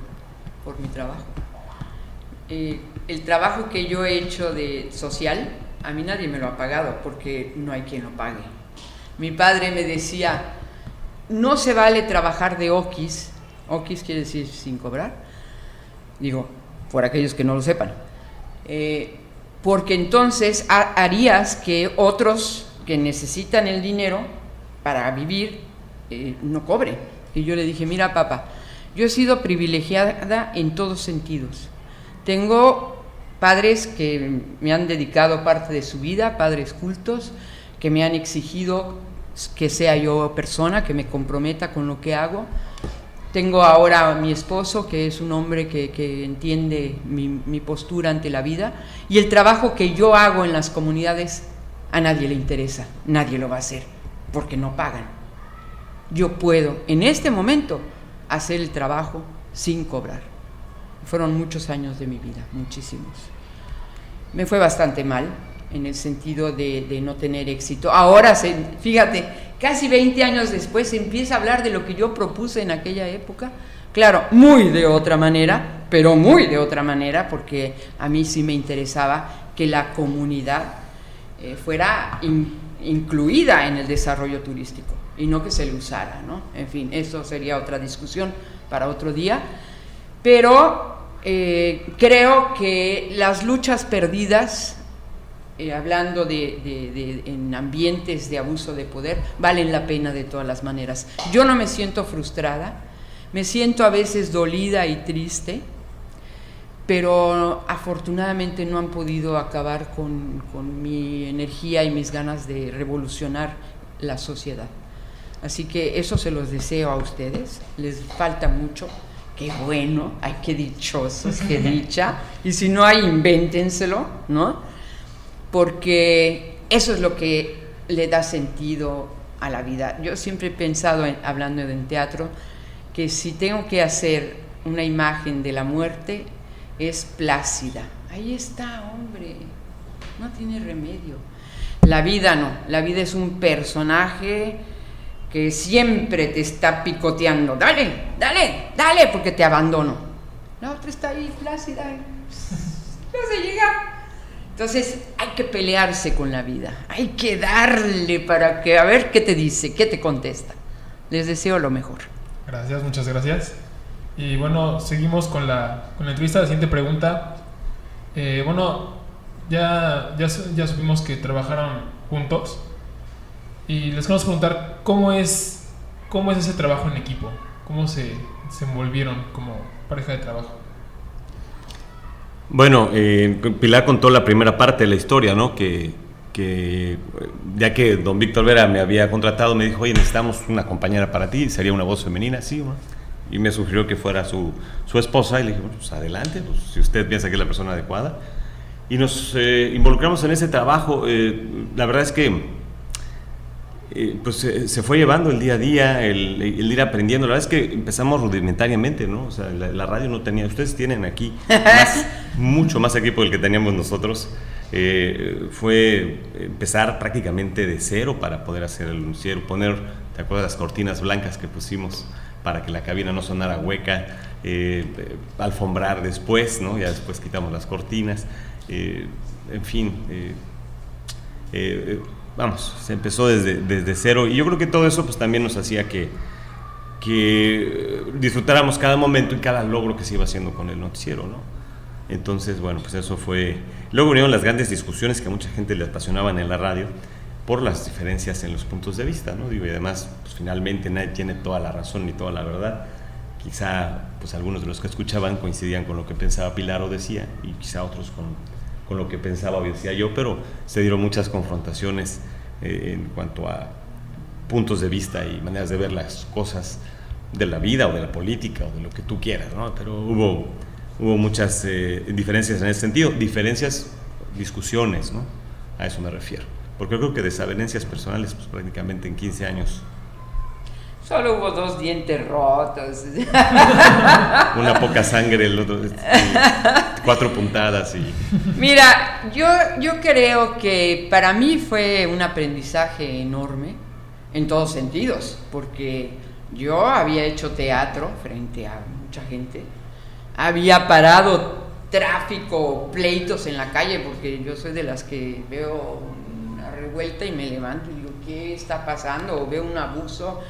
Speaker 5: por mi trabajo. El trabajo que yo he hecho de social, a mí nadie me lo ha pagado porque no hay quien lo pague. Mi padre me decía, no se vale trabajar de oquis. Oquis quiere decir sin cobrar. Digo, por aquellos que no lo sepan. Porque entonces harías que otros que necesitan el dinero para vivir no cobren. Y yo le dije, mira papá, yo he sido privilegiada en todos sentidos. Tengo padres que me han dedicado parte de su vida, padres cultos, que me han exigido que sea yo persona, que me comprometa con lo que hago. Tengo ahora a mi esposo, que es un hombre que entiende mi postura ante la vida, y el trabajo que yo hago en las comunidades a nadie le interesa, nadie lo va a hacer, porque no pagan. Yo puedo, en este momento, hacer el trabajo sin cobrar. Fueron muchos años de mi vida, muchísimos. Me fue bastante mal, en el sentido de no tener éxito. Ahora, fíjate, casi 20 años después se empieza a hablar de lo que yo propuse en aquella época. Claro, muy de otra manera, pero muy de otra manera, porque a mí sí me interesaba que la comunidad fuera incluida en el desarrollo turístico y no que se le usara, ¿no? En fin, eso sería otra discusión para otro día, pero creo que las luchas perdidas, hablando en ambientes de abuso de poder, valen la pena de todas las maneras. Yo no me siento frustrada, me siento a veces dolida y triste, pero afortunadamente no han podido acabar con mi energía y mis ganas de revolucionar la sociedad. Así que eso se los deseo a ustedes, les falta mucho. Qué bueno, ay, qué dichosos, qué dicha, y si no hay, invéntenselo, ¿no? Porque eso es lo que le da sentido a la vida. Yo siempre he pensado, hablando en teatro, que si tengo que hacer una imagen de la muerte, es Plácida. Ahí está, hombre, no tiene remedio. La vida no, la vida es un personaje que siempre te está picoteando. Dale, dale, dale, porque te abandono. La otra está ahí, Plácida, no se llega. Entonces hay que pelearse con la vida, hay que darle para que, a ver qué te dice, qué te contesta. Les deseo lo mejor.
Speaker 3: Gracias, muchas gracias. Y bueno, seguimos con la entrevista. La siguiente pregunta. Bueno, ya supimos que trabajaron juntos. Y les queremos preguntar cómo es ese trabajo en equipo, cómo se envolvieron como pareja de trabajo.
Speaker 6: Bueno, Pilar contó la primera parte de la historia, ¿no? Que ya que don Víctor Vera me había contratado, me dijo, oye, necesitamos una compañera para ti, sería una voz femenina, sí, ¿no? Y me sugirió que fuera su esposa, y le dije, bueno, pues adelante, pues, si usted piensa que es la persona adecuada. Y nos involucramos en ese trabajo. La verdad es que pues se fue llevando el día a día, el ir aprendiendo. La verdad es que empezamos rudimentariamente, ¿no? O sea, la radio no tenía, ustedes tienen aquí mucho más equipo del que teníamos nosotros. Fue empezar prácticamente de cero para poder hacer el noticiero, poner, ¿te acuerdas las cortinas blancas que pusimos para que la cabina no sonara hueca? Alfombrar después, ¿no? Ya después quitamos las cortinas, en fin, vamos, se empezó desde cero, y yo creo que todo eso pues también nos hacía que disfrutáramos cada momento y cada logro que se iba haciendo con el noticiero, ¿no? Entonces, bueno, pues eso fue. Luego vinieron las grandes discusiones que a mucha gente le apasionaban en la radio por las diferencias en los puntos de vista, ¿no? Digo, y además, pues finalmente nadie tiene toda la razón ni toda la verdad. Quizá, pues algunos de los que escuchaban coincidían con lo que pensaba Pilar o decía, y quizá otros con lo que pensaba o decía yo, pero se dieron muchas confrontaciones en cuanto a puntos de vista y maneras de ver las cosas de la vida o de la política o de lo que tú quieras, ¿no? Pero hubo muchas diferencias en ese sentido, discusiones, ¿no? A eso me refiero, porque yo creo que desavenencias personales, pues prácticamente en 15 años.
Speaker 5: Solo hubo 2 dientes rotos.
Speaker 6: Una poca sangre, el otro, 4 puntadas y...
Speaker 5: Mira, yo creo que para mí fue un aprendizaje enorme en todos sentidos, porque yo había hecho teatro frente a mucha gente, había parado tráfico, pleitos en la calle, porque yo soy de las que veo una revuelta y me levanto y digo, ¿qué está pasando? O veo un abuso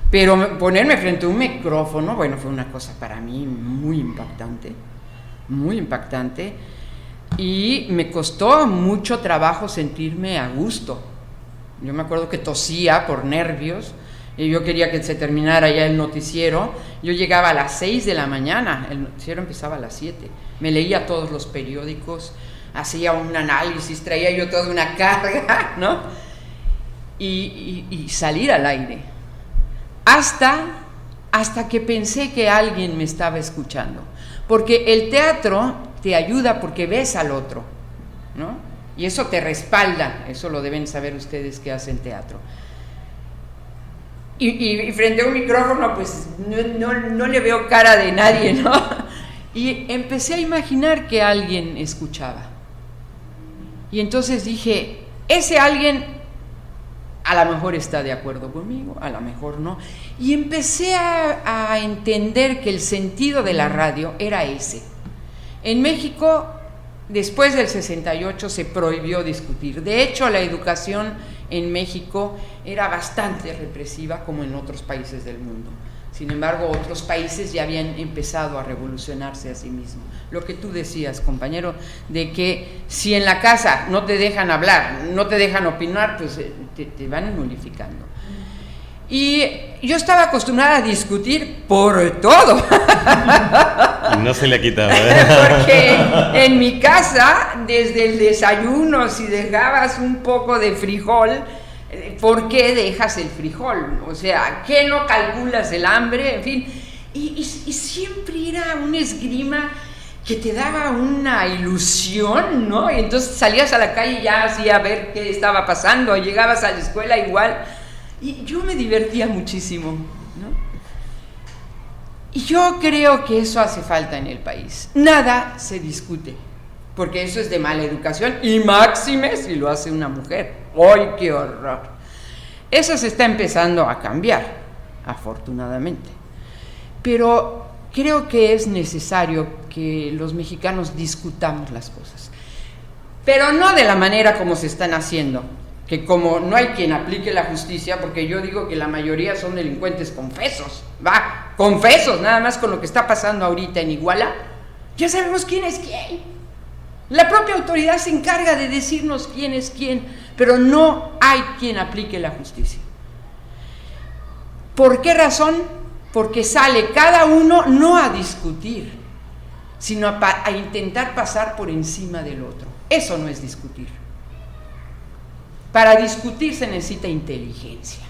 Speaker 5: pero ponerme frente a un micrófono, bueno, fue una cosa para mí muy impactante, y me costó mucho trabajo sentirme a gusto. Yo me acuerdo que tosía por nervios y yo quería que se terminara ya el noticiero. Yo llegaba a las 6 de la mañana, el noticiero empezaba a las 7, me leía todos los periódicos, hacía un análisis, traía yo toda una carga, ¿no? Y salir al aire, hasta que pensé que alguien me estaba escuchando, porque el teatro te ayuda porque ves al otro, ¿no? Y eso te respalda, eso lo deben saber ustedes que hacen teatro. Y frente a un micrófono, pues no le veo cara de nadie, ¿no? Y empecé a imaginar que alguien escuchaba. Y entonces dije, ese alguien a lo mejor está de acuerdo conmigo, a lo mejor no. Y empecé a entender que el sentido de la radio era ese. En México, después del 68, se prohibió discutir. De hecho, la educación en México era bastante represiva, como en otros países del mundo. Sin embargo, otros países ya habían empezado a revolucionarse a sí mismos. Lo que tú decías, compañero, de que si en la casa no te dejan hablar, no te dejan opinar, pues te van nulificando. Y yo estaba acostumbrada a discutir por todo.
Speaker 6: Y no se le ha quitado,
Speaker 5: Porque en mi casa, desde el desayuno, si dejabas un poco de frijol, ¿por qué dejas el frijol? O sea, ¿qué no calculas el hambre? En fin, y siempre era un esgrima que te daba una ilusión, ¿no? Y entonces salías a la calle y ya así a ver qué estaba pasando, llegabas a la escuela igual, y yo me divertía muchísimo, ¿no? Y yo creo que eso hace falta en el país. Nada se discute, porque eso es de mala educación, y máxime si lo hace una mujer. ¡Ay, qué horror! Eso se está empezando a cambiar, afortunadamente. Pero creo que es necesario que los mexicanos discutamos las cosas. Pero no de la manera como se están haciendo, que como no hay quien aplique la justicia, porque yo digo que la mayoría son delincuentes confesos, confesos, nada más con lo que está pasando ahorita en Iguala, ya sabemos quién es quién. La propia autoridad se encarga de decirnos quién es quién, pero no hay quien aplique la justicia. ¿Por qué razón? Porque sale cada uno no a discutir, sino a intentar pasar por encima del otro. Eso no es discutir. Para discutir se necesita inteligencia.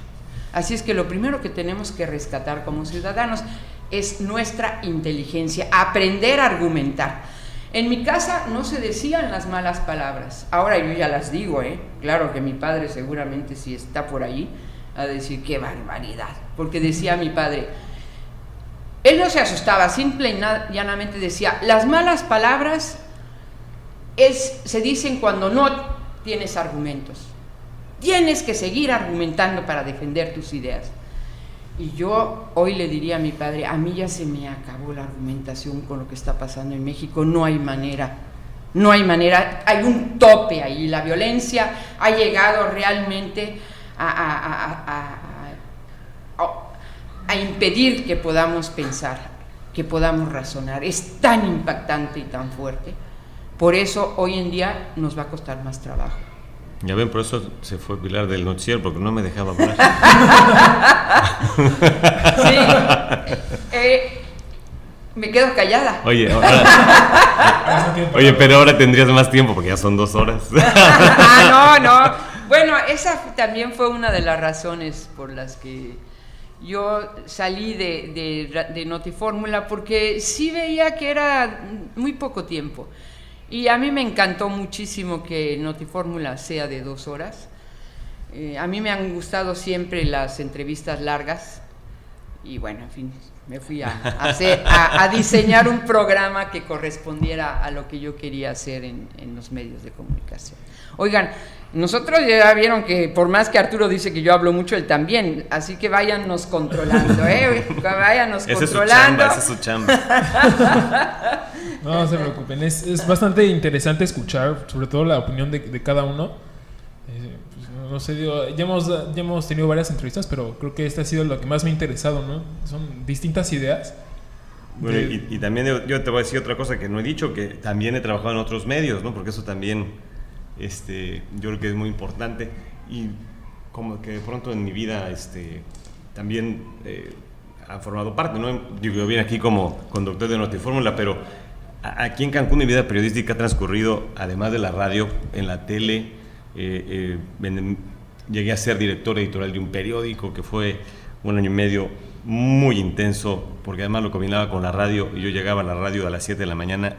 Speaker 5: Así es que lo primero que tenemos que rescatar como ciudadanos es nuestra inteligencia, aprender a argumentar. En mi casa no se decían las malas palabras, ahora yo ya las digo, Claro que mi padre seguramente, si está por ahí, a decir qué barbaridad, porque decía mi padre, él no se asustaba, simple y llanamente decía, las malas palabras se dicen cuando no tienes argumentos. Tienes que seguir argumentando para defender tus ideas. Y yo hoy le diría a mi padre, a mí ya se me acabó la argumentación con lo que está pasando en México, no hay manera, hay un tope ahí, la violencia ha llegado realmente a impedir que podamos pensar, que podamos razonar, es tan impactante y tan fuerte, por eso hoy en día nos va a costar más trabajo.
Speaker 6: Ya ven, por eso se fue Pilar del noticiero, porque no me dejaba hablar.
Speaker 5: Sí, me quedo callada.
Speaker 6: Oye, pero ahora tendrías más tiempo, porque ya son 2 horas.
Speaker 5: No. Bueno, esa también fue una de las razones por las que yo salí de Notifórmula, porque sí veía que era muy poco tiempo. Y a mí me encantó muchísimo que Notifórmula sea de 2 horas. A mí me han gustado siempre las entrevistas largas. Y bueno, en fin, me fui a diseñar un programa que correspondiera a lo que yo quería hacer en los medios de comunicación. Oigan, nosotros ya vieron que por más que Arturo dice que yo hablo mucho, él también. Así que váyannos controlando, váyannos controlando.
Speaker 6: Esa es su chamba.
Speaker 3: No se preocupen, es bastante interesante escuchar, sobre todo la opinión de cada uno. Pues, no sé, ya hemos tenido varias entrevistas, pero creo que esta ha sido lo que más me ha interesado, ¿no? Son distintas ideas.
Speaker 6: Bueno, y también yo te voy a decir otra cosa que no he dicho, que también he trabajado en otros medios, ¿no? Porque eso también, yo creo que es muy importante. Y como que de pronto en mi vida, también ha formado parte, ¿no? Yo vine aquí como conductor de Notifórmula, pero aquí en Cancún mi vida periodística ha transcurrido, además de la radio, en la tele. Llegué a ser director editorial de un periódico que fue 1 año y medio muy intenso, porque además lo combinaba con la radio, y yo llegaba a la radio a las 7 de la mañana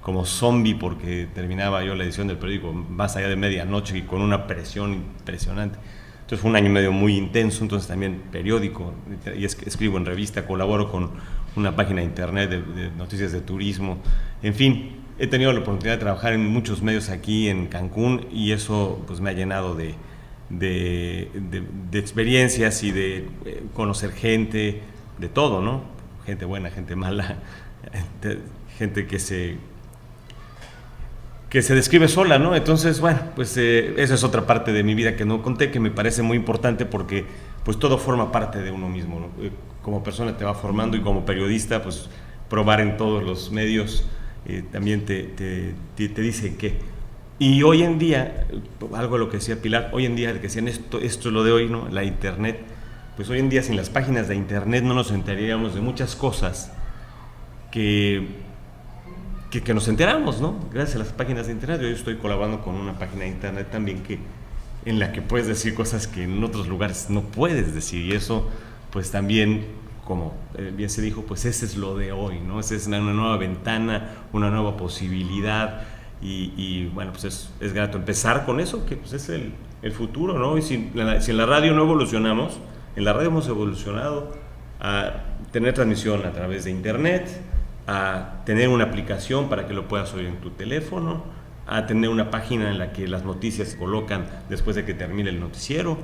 Speaker 6: como zombie, porque terminaba yo la edición del periódico más allá de medianoche y con una presión impresionante. Entonces fue 1 año y medio muy intenso. Entonces también periódico, y escribo en revista, colaboro con una página de internet de noticias de turismo. En fin, he tenido la oportunidad de trabajar en muchos medios aquí en Cancún, y eso pues me ha llenado de experiencias y de conocer gente de todo, ¿no? Gente buena, gente mala, gente que se describe sola, ¿no? Entonces, bueno, pues esa es otra parte de mi vida que no conté, que me parece muy importante, porque pues todo forma parte de uno mismo, ¿no? Como persona te va formando, y como periodista, pues probar en todos los medios también te dice que. Y hoy en día, algo de lo que decía Pilar, hoy en día que decían esto es lo de hoy, ¿no? La internet, pues hoy en día sin las páginas de internet no nos enteraríamos de muchas cosas que nos enteramos, ¿no? Gracias a las páginas de internet. Yo estoy colaborando con una página de internet también en la que puedes decir cosas que en otros lugares no puedes decir, y eso pues también, como bien se dijo, pues ese es lo de hoy, ¿no? Esa es una nueva ventana, una nueva posibilidad, y bueno, pues es grato empezar con eso, que pues es el futuro, ¿no? Y si en la radio no evolucionamos, en la radio hemos evolucionado a tener transmisión a través de internet, a tener una aplicación para que lo puedas oír en tu teléfono, a tener una página en la que las noticias se colocan después de que termine el noticiero.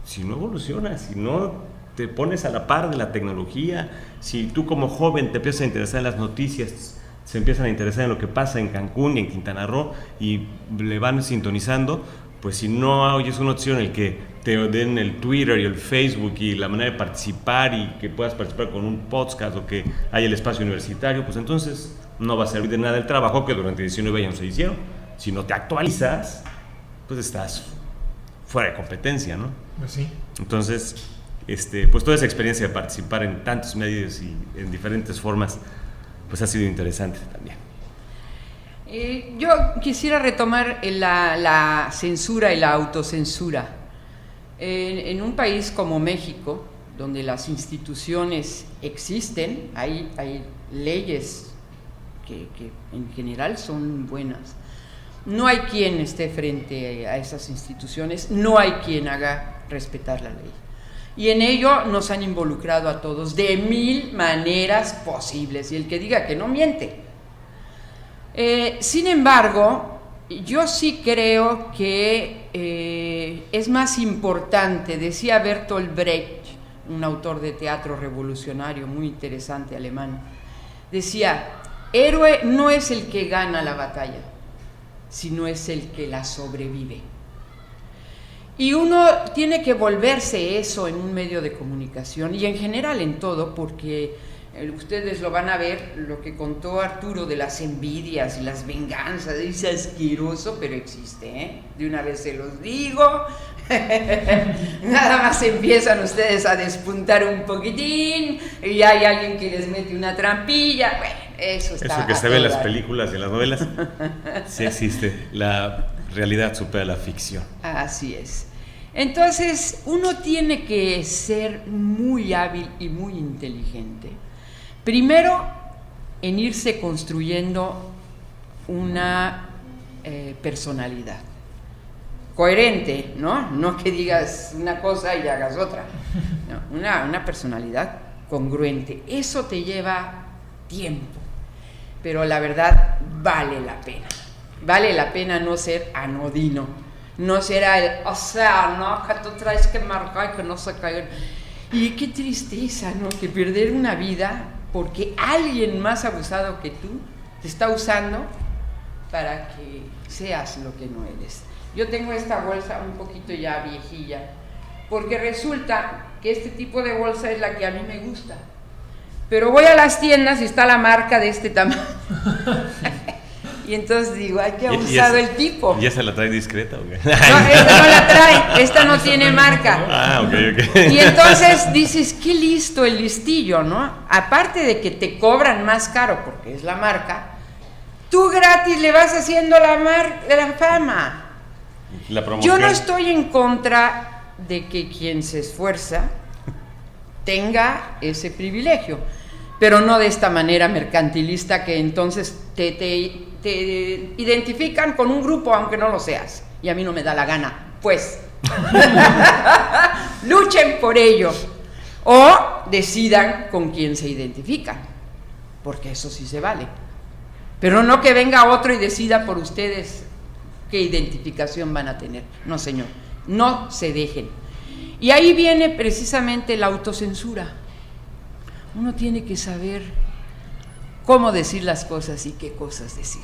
Speaker 6: Si no evolucionas, si no te pones a la par de la tecnología, si tú como joven te empiezas a interesar en las noticias, se empiezan a interesar en lo que pasa en Cancún y en Quintana Roo, y le van sintonizando, pues si no oyes un noticiero en el que te den el Twitter y el Facebook y la manera de participar, y que puedas participar con un podcast, o que haya el espacio universitario, pues entonces no va a servir de nada el trabajo que durante 19 años se hicieron. Si no te actualizas, pues estás fuera de competencia, ¿no?
Speaker 3: Pues sí.
Speaker 6: Entonces, pues toda esa experiencia de participar en tantos medios y en diferentes formas, pues ha sido interesante también.
Speaker 5: Yo quisiera retomar la censura y la autocensura. En un país como México, donde las instituciones existen, hay leyes que en general son buenas. No hay quien esté frente a esas instituciones, no hay quien haga respetar la ley. Y en ello nos han involucrado a todos de 1000 maneras posibles. Y el que diga que no miente. Sin embargo, yo sí creo que es más importante, decía Bertolt Brecht, un autor de teatro revolucionario muy interesante alemán, decía, héroe no es el que gana la batalla, sino es el que la sobrevive. Y uno tiene que volverse eso en un medio de comunicación y en general en todo, porque ustedes lo van a ver, lo que contó Arturo de las envidias y las venganzas, es asqueroso, pero existe, ¿eh? De una vez se los digo. Nada más empiezan ustedes a despuntar un poquitín y hay alguien que les mete una trampilla. Bueno, eso está.
Speaker 6: Eso que se ve en las películas y en las novelas, sí existe. La realidad supera la ficción.
Speaker 5: Así es. Entonces, uno tiene que ser muy hábil y muy inteligente. Primero, en irse construyendo una personalidad coherente, ¿no? No que digas una cosa y hagas otra. No, una personalidad congruente. Eso te lleva tiempo, pero la verdad vale la pena. Vale la pena no ser anodino, no será el, o sea, no, que tú traes que marcar y que no se caigan. Y qué tristeza, ¿no? Que perder una vida porque alguien más abusado que tú te está usando para que seas lo que no eres. Yo tengo esta bolsa un poquito ya viejilla, porque resulta que este tipo de bolsa es la que a mí me gusta. Pero voy a las tiendas y está la marca de este tamaño. Y entonces digo, ay, qué abusado el tipo.
Speaker 6: ¿Ya se la trae discreta o qué?
Speaker 5: No, esta no la trae, esta no tiene marca.
Speaker 6: Ah, ok.
Speaker 5: Y entonces dices, qué listo el listillo, ¿no? Aparte de que te cobran más caro porque es la marca, tú gratis le vas haciendo la fama.
Speaker 6: La promoción.
Speaker 5: Yo no estoy en contra de que quien se esfuerza tenga ese privilegio, pero no de esta manera mercantilista que entonces te identifican con un grupo aunque no lo seas, y a mí no me da la gana, pues. Luchen por ello o decidan con quién se identifican, porque eso sí se vale, pero no que venga otro y decida por ustedes qué identificación van a tener. No, señor, no se dejen. Y ahí viene precisamente la autocensura. Uno tiene que saber cómo decir las cosas y qué cosas decir.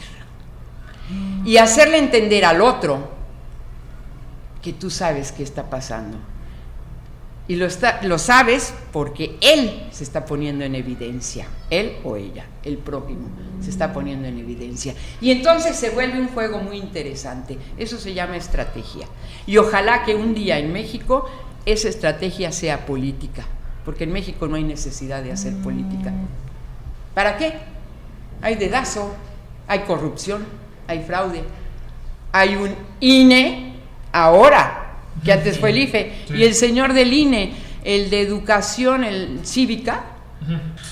Speaker 5: Y hacerle entender al otro que tú sabes qué está pasando. Y lo sabes porque él se está poniendo en evidencia. Él o ella, el prójimo, se está poniendo en evidencia. Y entonces se vuelve un juego muy interesante. Eso se llama estrategia. Y ojalá que un día en México esa estrategia sea política. Porque en México no hay necesidad de hacer política. ¿Para qué? Hay dedazo, hay corrupción, hay fraude. Hay un INE ahora, que antes fue el IFE, sí. Y el señor del INE, el de educación, el cívica,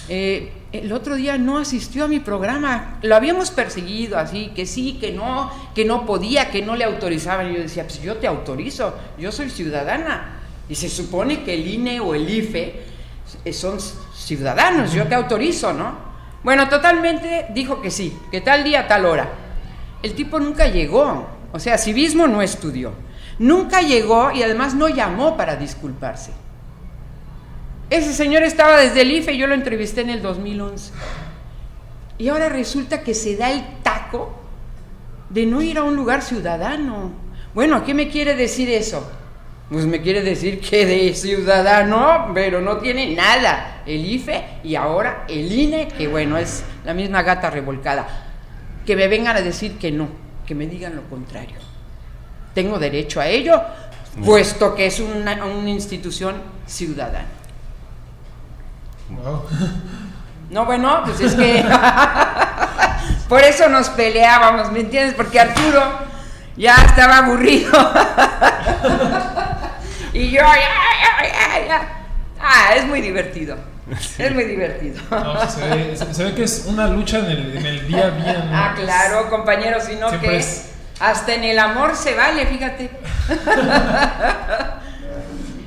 Speaker 5: el otro día no asistió a mi programa. Lo habíamos perseguido así, que sí, que no podía, que no le autorizaban. Y yo decía, pues yo te autorizo, yo soy ciudadana. Y se supone que el INE o el IFE son ciudadanos, yo te autorizo, ¿no? Bueno, totalmente dijo que sí, que tal día, tal hora. El tipo nunca llegó, o sea, civismo no estudió. Nunca llegó y además no llamó para disculparse. Ese señor estaba desde el IFE y yo lo entrevisté en el 2011. Y ahora resulta que se da el taco de no ir a un lugar ciudadano. Bueno, ¿qué me quiere decir eso? Pues me quiere decir que de ciudadano, pero no tiene nada. El IFE y ahora el INE, que bueno, es la misma gata revolcada. Que me vengan a decir que no, que me digan lo contrario. Tengo derecho a ello, puesto que es una institución ciudadana.
Speaker 3: Wow.
Speaker 5: No, bueno, pues es que por eso nos peleábamos, ¿me entiendes? Porque Arturo ya estaba aburrido. Y yo, ya. Ah, es muy divertido. Sí. Es muy divertido.
Speaker 3: No, se ve que es una lucha en el día a día, ¿no?
Speaker 5: Ah, claro, compañero, sino que hasta en el amor se vale, fíjate.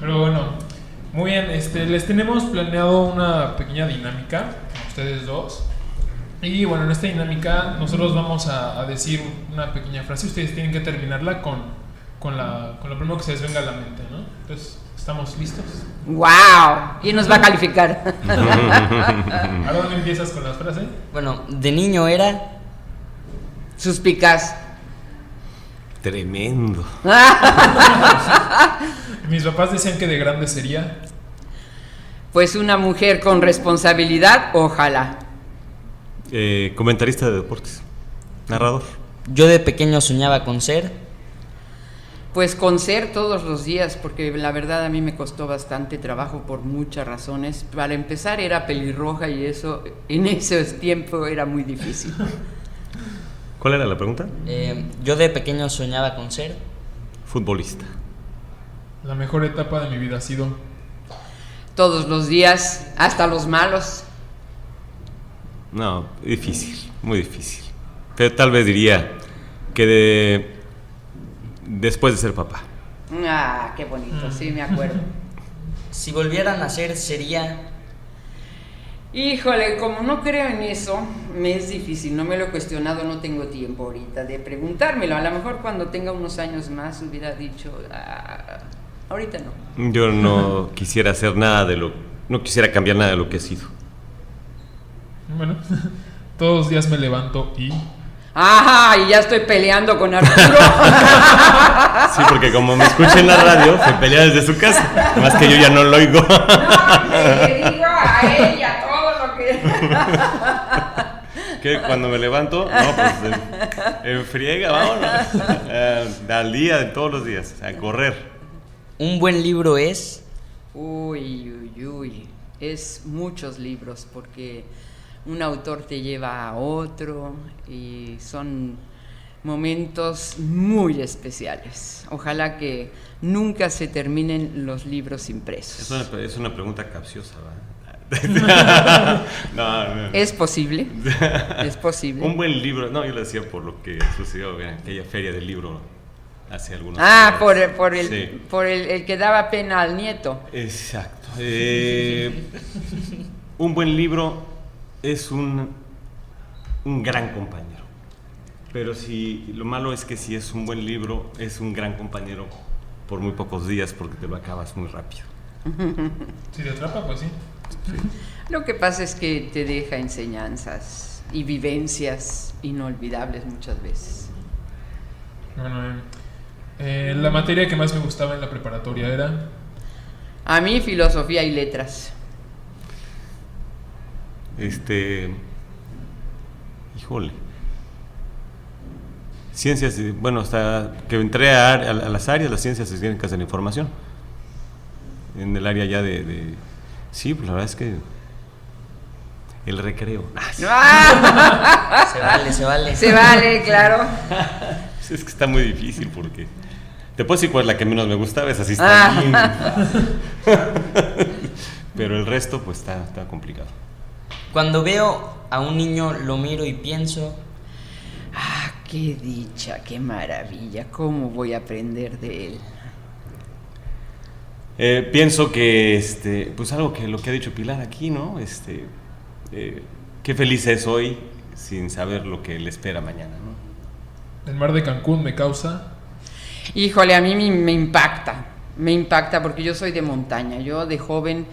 Speaker 3: Pero bueno, Muy bien, les tenemos planeado una pequeña dinámica a ustedes dos. Y bueno, en esta dinámica nosotros vamos a decir una pequeña frase. Ustedes tienen que terminarla con lo primero que se les venga a la mente, ¿no? Entonces, ¿estamos listos?
Speaker 5: ¡Wow! ¿Quién nos va a calificar?
Speaker 3: ¿A dónde empiezas con las frases?
Speaker 4: Bueno, de niño era...
Speaker 5: Suspicaz.
Speaker 6: Tremendo.
Speaker 3: Mis papás decían que de grande sería...
Speaker 5: Pues una mujer con responsabilidad, ojalá.
Speaker 6: Comentarista de deportes. Narrador.
Speaker 4: Yo de pequeño soñaba con ser...
Speaker 5: Pues con ser todos los días, porque la verdad a mí me costó bastante trabajo por muchas razones. Para empezar era pelirroja y eso en ese tiempo era muy difícil.
Speaker 6: ¿Cuál era la pregunta?
Speaker 4: Yo de pequeño soñaba con ser...
Speaker 6: Futbolista.
Speaker 3: La mejor etapa de mi vida ha sido...
Speaker 5: Todos los días, hasta los malos.
Speaker 6: No, difícil, muy difícil. Pero tal vez diría que después de ser papá.
Speaker 5: Ah, qué bonito, sí me acuerdo.
Speaker 4: Si volviera a nacer sería...
Speaker 5: Híjole, como no creo en eso, me es difícil, no me lo he cuestionado, no tengo tiempo ahorita de preguntármelo. A lo mejor cuando tenga unos años más hubiera dicho, ahorita no.
Speaker 6: Yo no quisiera hacer no quisiera cambiar nada de lo que he sido.
Speaker 3: Bueno, todos los días me levanto y...
Speaker 5: ¡Ajá! Y ya estoy peleando con Arturo.
Speaker 6: Sí, porque como me escucha en la radio, se pelea desde su casa. Más que yo ya no lo oigo.
Speaker 5: No, le digo a ella todo lo que...
Speaker 6: ¿Qué? Cuando me levanto, no, pues en friega, vámonos. Al día, de todos los días, a correr.
Speaker 4: Un buen libro es...
Speaker 5: Uy. Es muchos libros, porque un autor te lleva a otro y son momentos muy especiales. Ojalá que nunca se terminen los libros impresos.
Speaker 6: Es una pregunta capciosa, ¿verdad? No.
Speaker 5: ¿Es posible? ¿Es posible?
Speaker 6: Un buen libro, no, yo lo decía por lo que sucedió en aquella feria del libro hace algunos años.
Speaker 5: Por el que daba pena al nieto.
Speaker 6: Exacto. Un buen libro es un gran compañero. Pero lo malo es que si es un buen libro, es un gran compañero por muy pocos días, porque te lo acabas muy rápido.
Speaker 3: Si te atrapa, pues sí.
Speaker 5: Lo que pasa es que te deja enseñanzas y vivencias inolvidables muchas veces.
Speaker 3: Bueno, la materia que más me gustaba en la preparatoria era...
Speaker 5: A mí, filosofía y letras.
Speaker 6: Híjole. Ciencias, bueno, hasta que entré a las áreas, las ciencias técnicas de la información. En el área ya sí, pues la verdad es que el recreo.
Speaker 4: Se vale.
Speaker 5: Se vale, claro.
Speaker 6: Es que está muy difícil porque... Te puedo decir cuál es la que menos me gustaba, esa sí está bien fácil. Pero el resto pues está complicado.
Speaker 4: Cuando veo a un niño lo miro y pienso...
Speaker 5: Qué dicha, qué maravilla, cómo voy a aprender de él.
Speaker 6: Pienso que pues algo que lo que ha dicho Pilar aquí, ¿no? Qué feliz es hoy sin saber lo que le espera mañana, ¿no?
Speaker 3: El mar de Cancún me causa...
Speaker 5: Híjole, a mí me impacta porque yo soy de montaña. Yo de joven,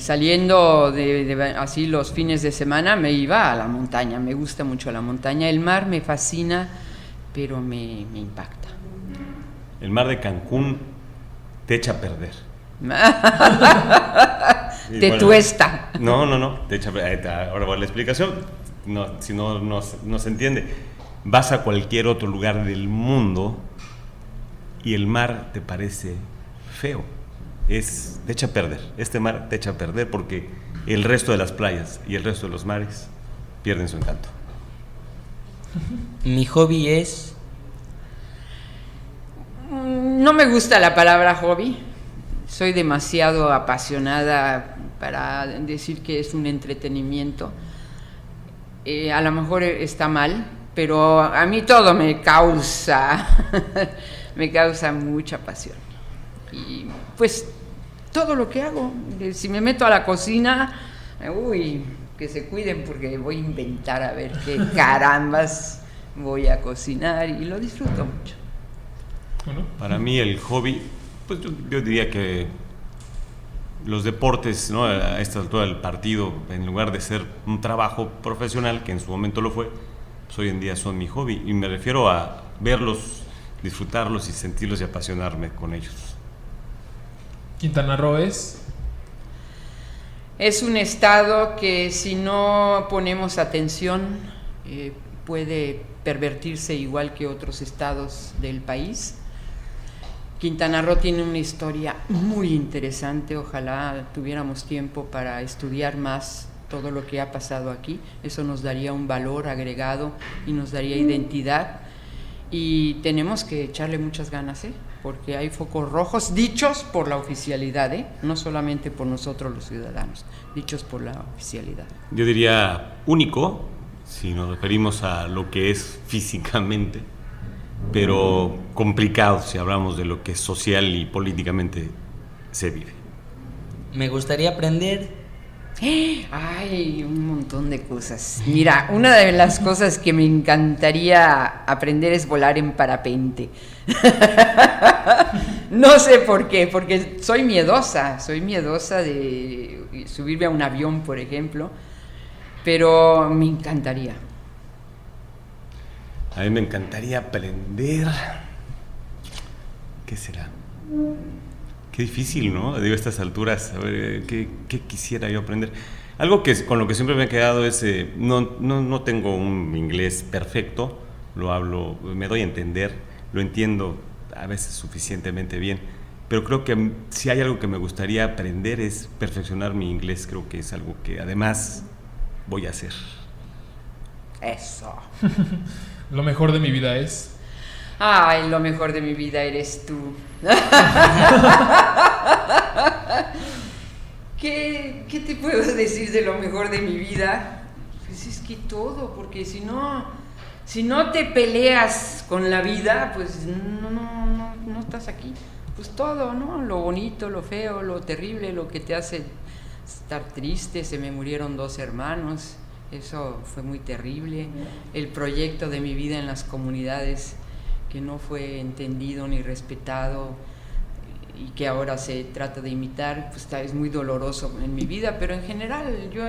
Speaker 5: saliendo de así los fines de semana, me iba a la montaña. Me gusta mucho la montaña. El mar me fascina, pero me impacta.
Speaker 6: El mar de Cancún te echa a perder.
Speaker 5: Te tuesta.
Speaker 6: No, te echa a perder. Ahora va la explicación. No, si no se entiende. Vas a cualquier otro lugar del mundo y el mar te parece feo. Te echa a perder. Este mar te echa a perder porque el resto de las playas y el resto de los mares pierden su encanto.
Speaker 4: Mi hobby es...
Speaker 5: No me gusta la palabra hobby. Soy demasiado apasionada para decir que es un entretenimiento. A lo mejor está mal, pero a mí todo me causa mucha pasión. Y pues todo lo que hago. Si me meto a la cocina, uy, que se cuiden porque voy a inventar a ver qué carambas voy a cocinar y lo disfruto mucho.
Speaker 3: Bueno.
Speaker 6: Para mí el hobby, pues yo diría que los deportes, ¿no? A esta altura del partido, en lugar de ser un trabajo profesional, que en su momento lo fue, pues hoy en día son mi hobby. Y me refiero a verlos, disfrutarlos y sentirlos y apasionarme con ellos.
Speaker 3: Quintana Roo es
Speaker 5: un estado que si no ponemos atención puede pervertirse igual que otros estados del país. Quintana Roo tiene una historia muy interesante, ojalá tuviéramos tiempo para estudiar más todo lo que ha pasado aquí, eso nos daría un valor agregado y nos daría identidad, y tenemos que echarle muchas ganas, porque hay focos rojos dichos por la oficialidad, no solamente por nosotros los ciudadanos, dichos por la oficialidad.
Speaker 6: Yo diría único, si nos referimos a lo que es físicamente, pero complicado si hablamos de lo que social y políticamente se vive.
Speaker 4: Me gustaría aprender.
Speaker 5: Ay, un montón de cosas. Mira, una de las cosas que me encantaría aprender es volar en parapente. No sé por qué, porque soy miedosa de subirme a un avión, por ejemplo, pero me encantaría.
Speaker 6: A mí me encantaría aprender. ¿Qué será? Qué difícil, ¿no? Digo, a estas alturas, a ver, ¿qué quisiera yo aprender? Algo que con lo que siempre me he quedado es, no tengo un inglés perfecto, lo hablo, me doy a entender, lo entiendo a veces suficientemente bien, pero creo que si hay algo que me gustaría aprender es perfeccionar mi inglés, creo que es algo que además voy a hacer.
Speaker 5: Eso.
Speaker 3: Lo mejor de mi vida es.
Speaker 5: Ay, lo mejor de mi vida eres tú. ¿Qué te puedo decir de lo mejor de mi vida? Pues es que todo, porque si no te peleas con la vida, pues no estás aquí. Pues todo, ¿no? Lo bonito, lo feo, lo terrible, lo que te hace estar triste. Se me murieron 2 hermanos, eso fue muy terrible. El proyecto de mi vida en las comunidades que no fue entendido ni respetado y que ahora se trata de imitar, pues es muy doloroso en mi vida, pero en general yo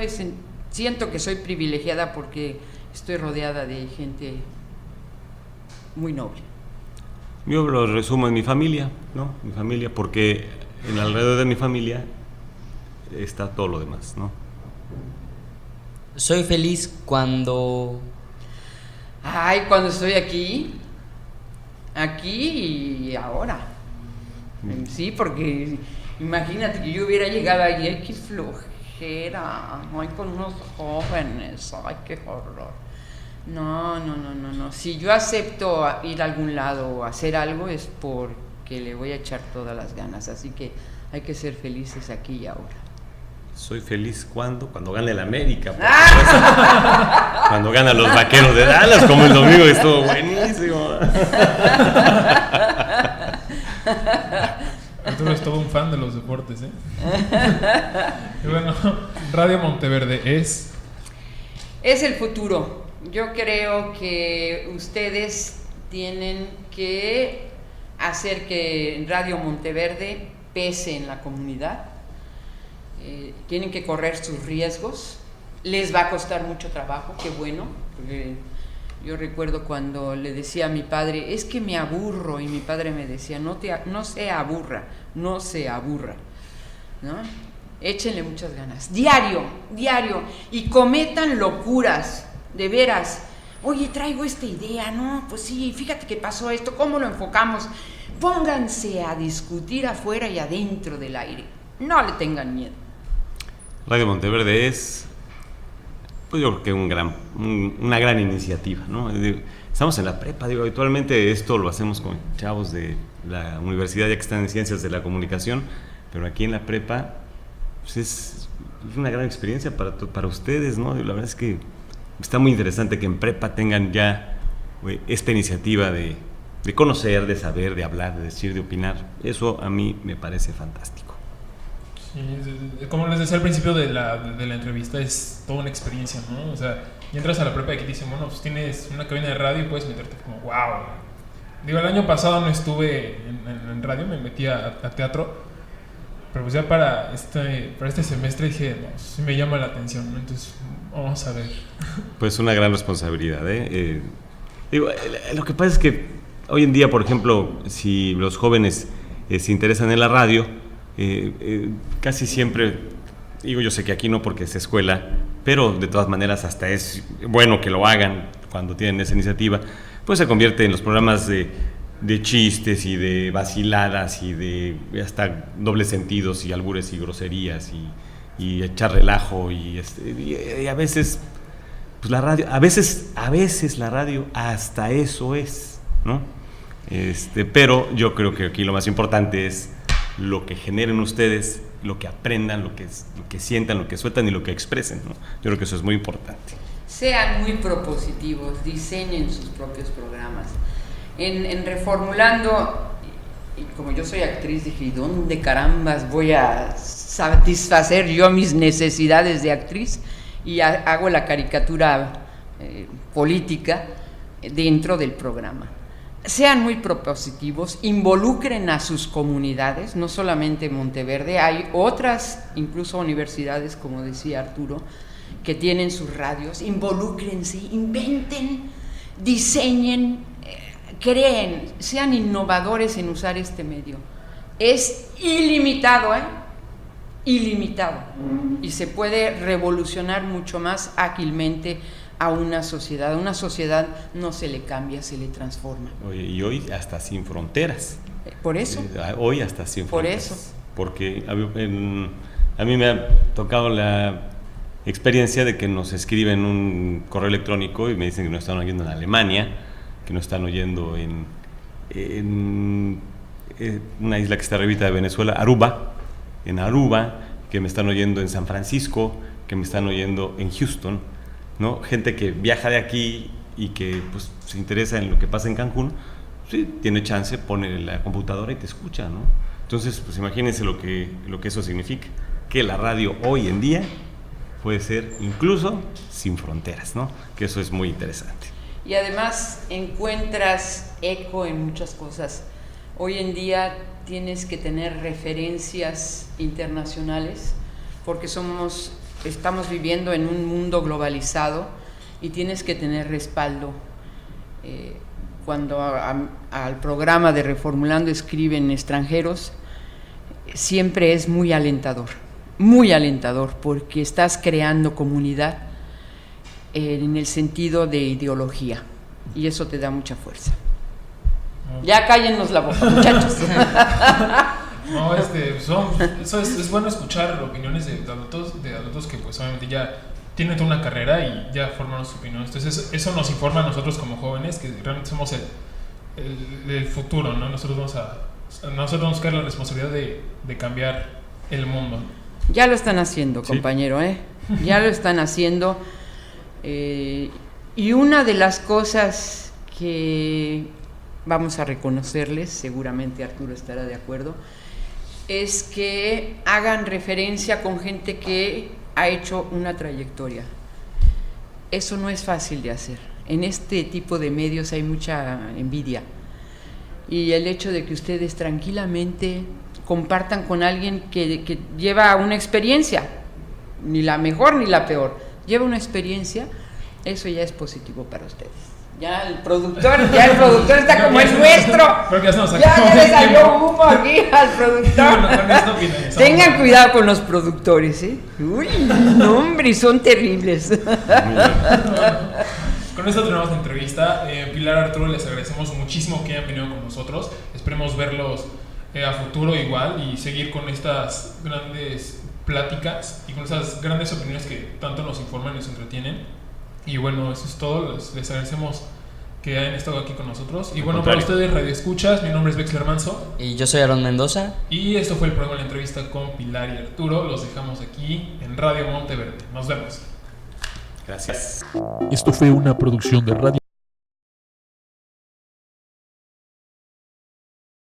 Speaker 5: siento que soy privilegiada porque estoy rodeada de gente muy noble.
Speaker 6: Yo lo resumo en mi familia, ¿no? Mi familia, porque en alrededor de mi familia está todo lo demás, ¿no?
Speaker 4: Soy feliz cuando
Speaker 5: estoy aquí y ahora. Sí, porque imagínate que yo hubiera llegado ahí, ay, qué flojera, ay, con unos jóvenes, ay, qué horror. No. Si yo acepto ir a algún lado o hacer algo es porque le voy a echar todas las ganas, así que hay que ser felices aquí y ahora.
Speaker 6: Soy feliz cuando gane el América, cuando gana los Vaqueros de Dallas, como el domingo, estuvo buenísimo.
Speaker 3: Tú eres todo un fan de los deportes, ¿eh? Y bueno, Radio Monteverde es
Speaker 5: el futuro. Yo creo que ustedes tienen que hacer que Radio Monteverde pese en la comunidad. Tienen que correr sus riesgos. Les va a costar mucho trabajo, qué bueno, porque yo recuerdo cuando le decía a mi padre, es que me aburro, y mi padre me decía, no se aburra, ¿no? Échenle muchas ganas, diario, y cometan locuras, de veras. Oye, traigo esta idea, ¿no? Pues sí, fíjate que pasó esto, ¿cómo lo enfocamos? Pónganse a discutir afuera y adentro del aire, no le tengan miedo.
Speaker 6: Radio Monteverde es, pues yo creo que una gran iniciativa, ¿no? Estamos en la prepa, habitualmente esto lo hacemos con chavos de la universidad ya que están en Ciencias de la Comunicación, pero aquí en la prepa pues es una gran experiencia para ustedes, ¿no? La verdad es que está muy interesante que en prepa tengan ya esta iniciativa de conocer, de saber, de hablar, de decir, de opinar. Eso a mí me parece fantástico.
Speaker 3: Sí, como les decía al principio de la entrevista, es toda una experiencia, ¿no? O sea, y entras a la prepa y aquí te dicen, bueno, pues tienes una cabina de radio y puedes meterte como, wow. Digo, el año pasado no estuve en radio, me metí a teatro, pero pues ya para este semestre dije, no, sí me llama la atención, ¿no? Entonces, vamos a ver.
Speaker 6: Pues una gran responsabilidad, ¿eh? Digo, lo que pasa es que hoy en día, por ejemplo, si los jóvenes se interesan en la radio, casi siempre, digo, yo sé que aquí no porque es escuela, pero de todas maneras hasta es bueno que lo hagan cuando tienen esa iniciativa, pues se convierte en los programas de chistes y de vaciladas y de hasta dobles sentidos y albures y groserías y echar relajo y a veces pues la radio, a veces la radio hasta eso es, ¿no? Pero yo creo que aquí lo más importante es lo que generen ustedes, lo que aprendan, lo que sientan, lo que sueltan y lo que expresen, ¿no? Yo creo que eso es muy importante.
Speaker 5: Sean muy propositivos, diseñen sus propios programas. En Reformulando, y como yo soy actriz, dije, ¿dónde carambas voy a satisfacer yo mis necesidades de actriz? Y hago la caricatura política dentro del programa. Sean muy propositivos, involucren a sus comunidades, no solamente Monteverde, hay otras, incluso universidades, como decía Arturo, que tienen sus radios. Involúcrense, inventen, diseñen, creen, sean innovadores en usar este medio. Es ilimitado, ilimitado, y se puede revolucionar mucho más ágilmente a una sociedad. A una sociedad no se le cambia, se le transforma.
Speaker 6: Oye, y hoy hasta sin fronteras.
Speaker 5: Por eso.
Speaker 6: Hoy hasta sin fronteras.
Speaker 5: Por eso.
Speaker 6: Porque a mí me ha tocado la experiencia de que nos escriben un correo electrónico y me dicen que nos están oyendo en Alemania, que nos están oyendo en una isla que está arribita de Venezuela, Aruba, que me están oyendo en San Francisco, que me están oyendo en Houston, ¿no? Gente que viaja de aquí y que pues, se interesa en lo que pasa en Cancún, sí, tiene chance, pone la computadora y te escucha, ¿no? Entonces, pues imagínense lo que eso significa, que la radio hoy en día puede ser incluso sin fronteras, ¿no? Que eso es muy interesante.
Speaker 5: Y además encuentras eco en muchas cosas. Hoy en día tienes que tener referencias internacionales porque estamos viviendo en un mundo globalizado y tienes que tener respaldo. Cuando al programa de Reformulando escriben extranjeros, siempre es muy alentador porque estás creando comunidad en el sentido de ideología y eso te da mucha fuerza. Ya cállennos la boca, muchachos.
Speaker 3: No, eso es bueno escuchar opiniones de adultos que pues obviamente ya tienen toda una carrera y ya forman su opinión. Entonces eso nos informa a nosotros como jóvenes que realmente somos el futuro, ¿no? Nosotros vamos a buscar la responsabilidad de cambiar el mundo.
Speaker 5: Ya lo están haciendo, compañero, ya lo están haciendo. Y una de las cosas que vamos a reconocerles, seguramente Arturo estará de acuerdo, es que hagan referencia con gente que ha hecho una trayectoria. Eso no es fácil de hacer. En este tipo de medios hay mucha envidia. Y el hecho de que ustedes tranquilamente compartan con alguien que lleva una experiencia, ni la mejor ni la peor, lleva una experiencia, eso ya es positivo para ustedes. Ya el productor está como el nuestro. Ya le salió humo aquí al productor. Tengan cuidado con los productores, Uy, no, hombre, son terribles.
Speaker 3: Con esto tenemos la entrevista. Pilar, Arturo, les agradecemos muchísimo que hayan venido con nosotros. Esperemos verlos a futuro igual y seguir con estas grandes pláticas y con esas grandes opiniones que tanto nos informan y nos entretienen. Y bueno, eso es todo. Les agradecemos que hayan estado aquí con nosotros. Y bueno, para ustedes, Radio Escuchas, mi nombre es Vexler Manso.
Speaker 4: Y yo soy Aaron Mendoza.
Speaker 3: Y esto fue el programa de la entrevista con Pilar y Arturo. Los dejamos aquí en Radio Monteverde. Nos vemos.
Speaker 6: Gracias.
Speaker 1: Esto fue una producción de Radio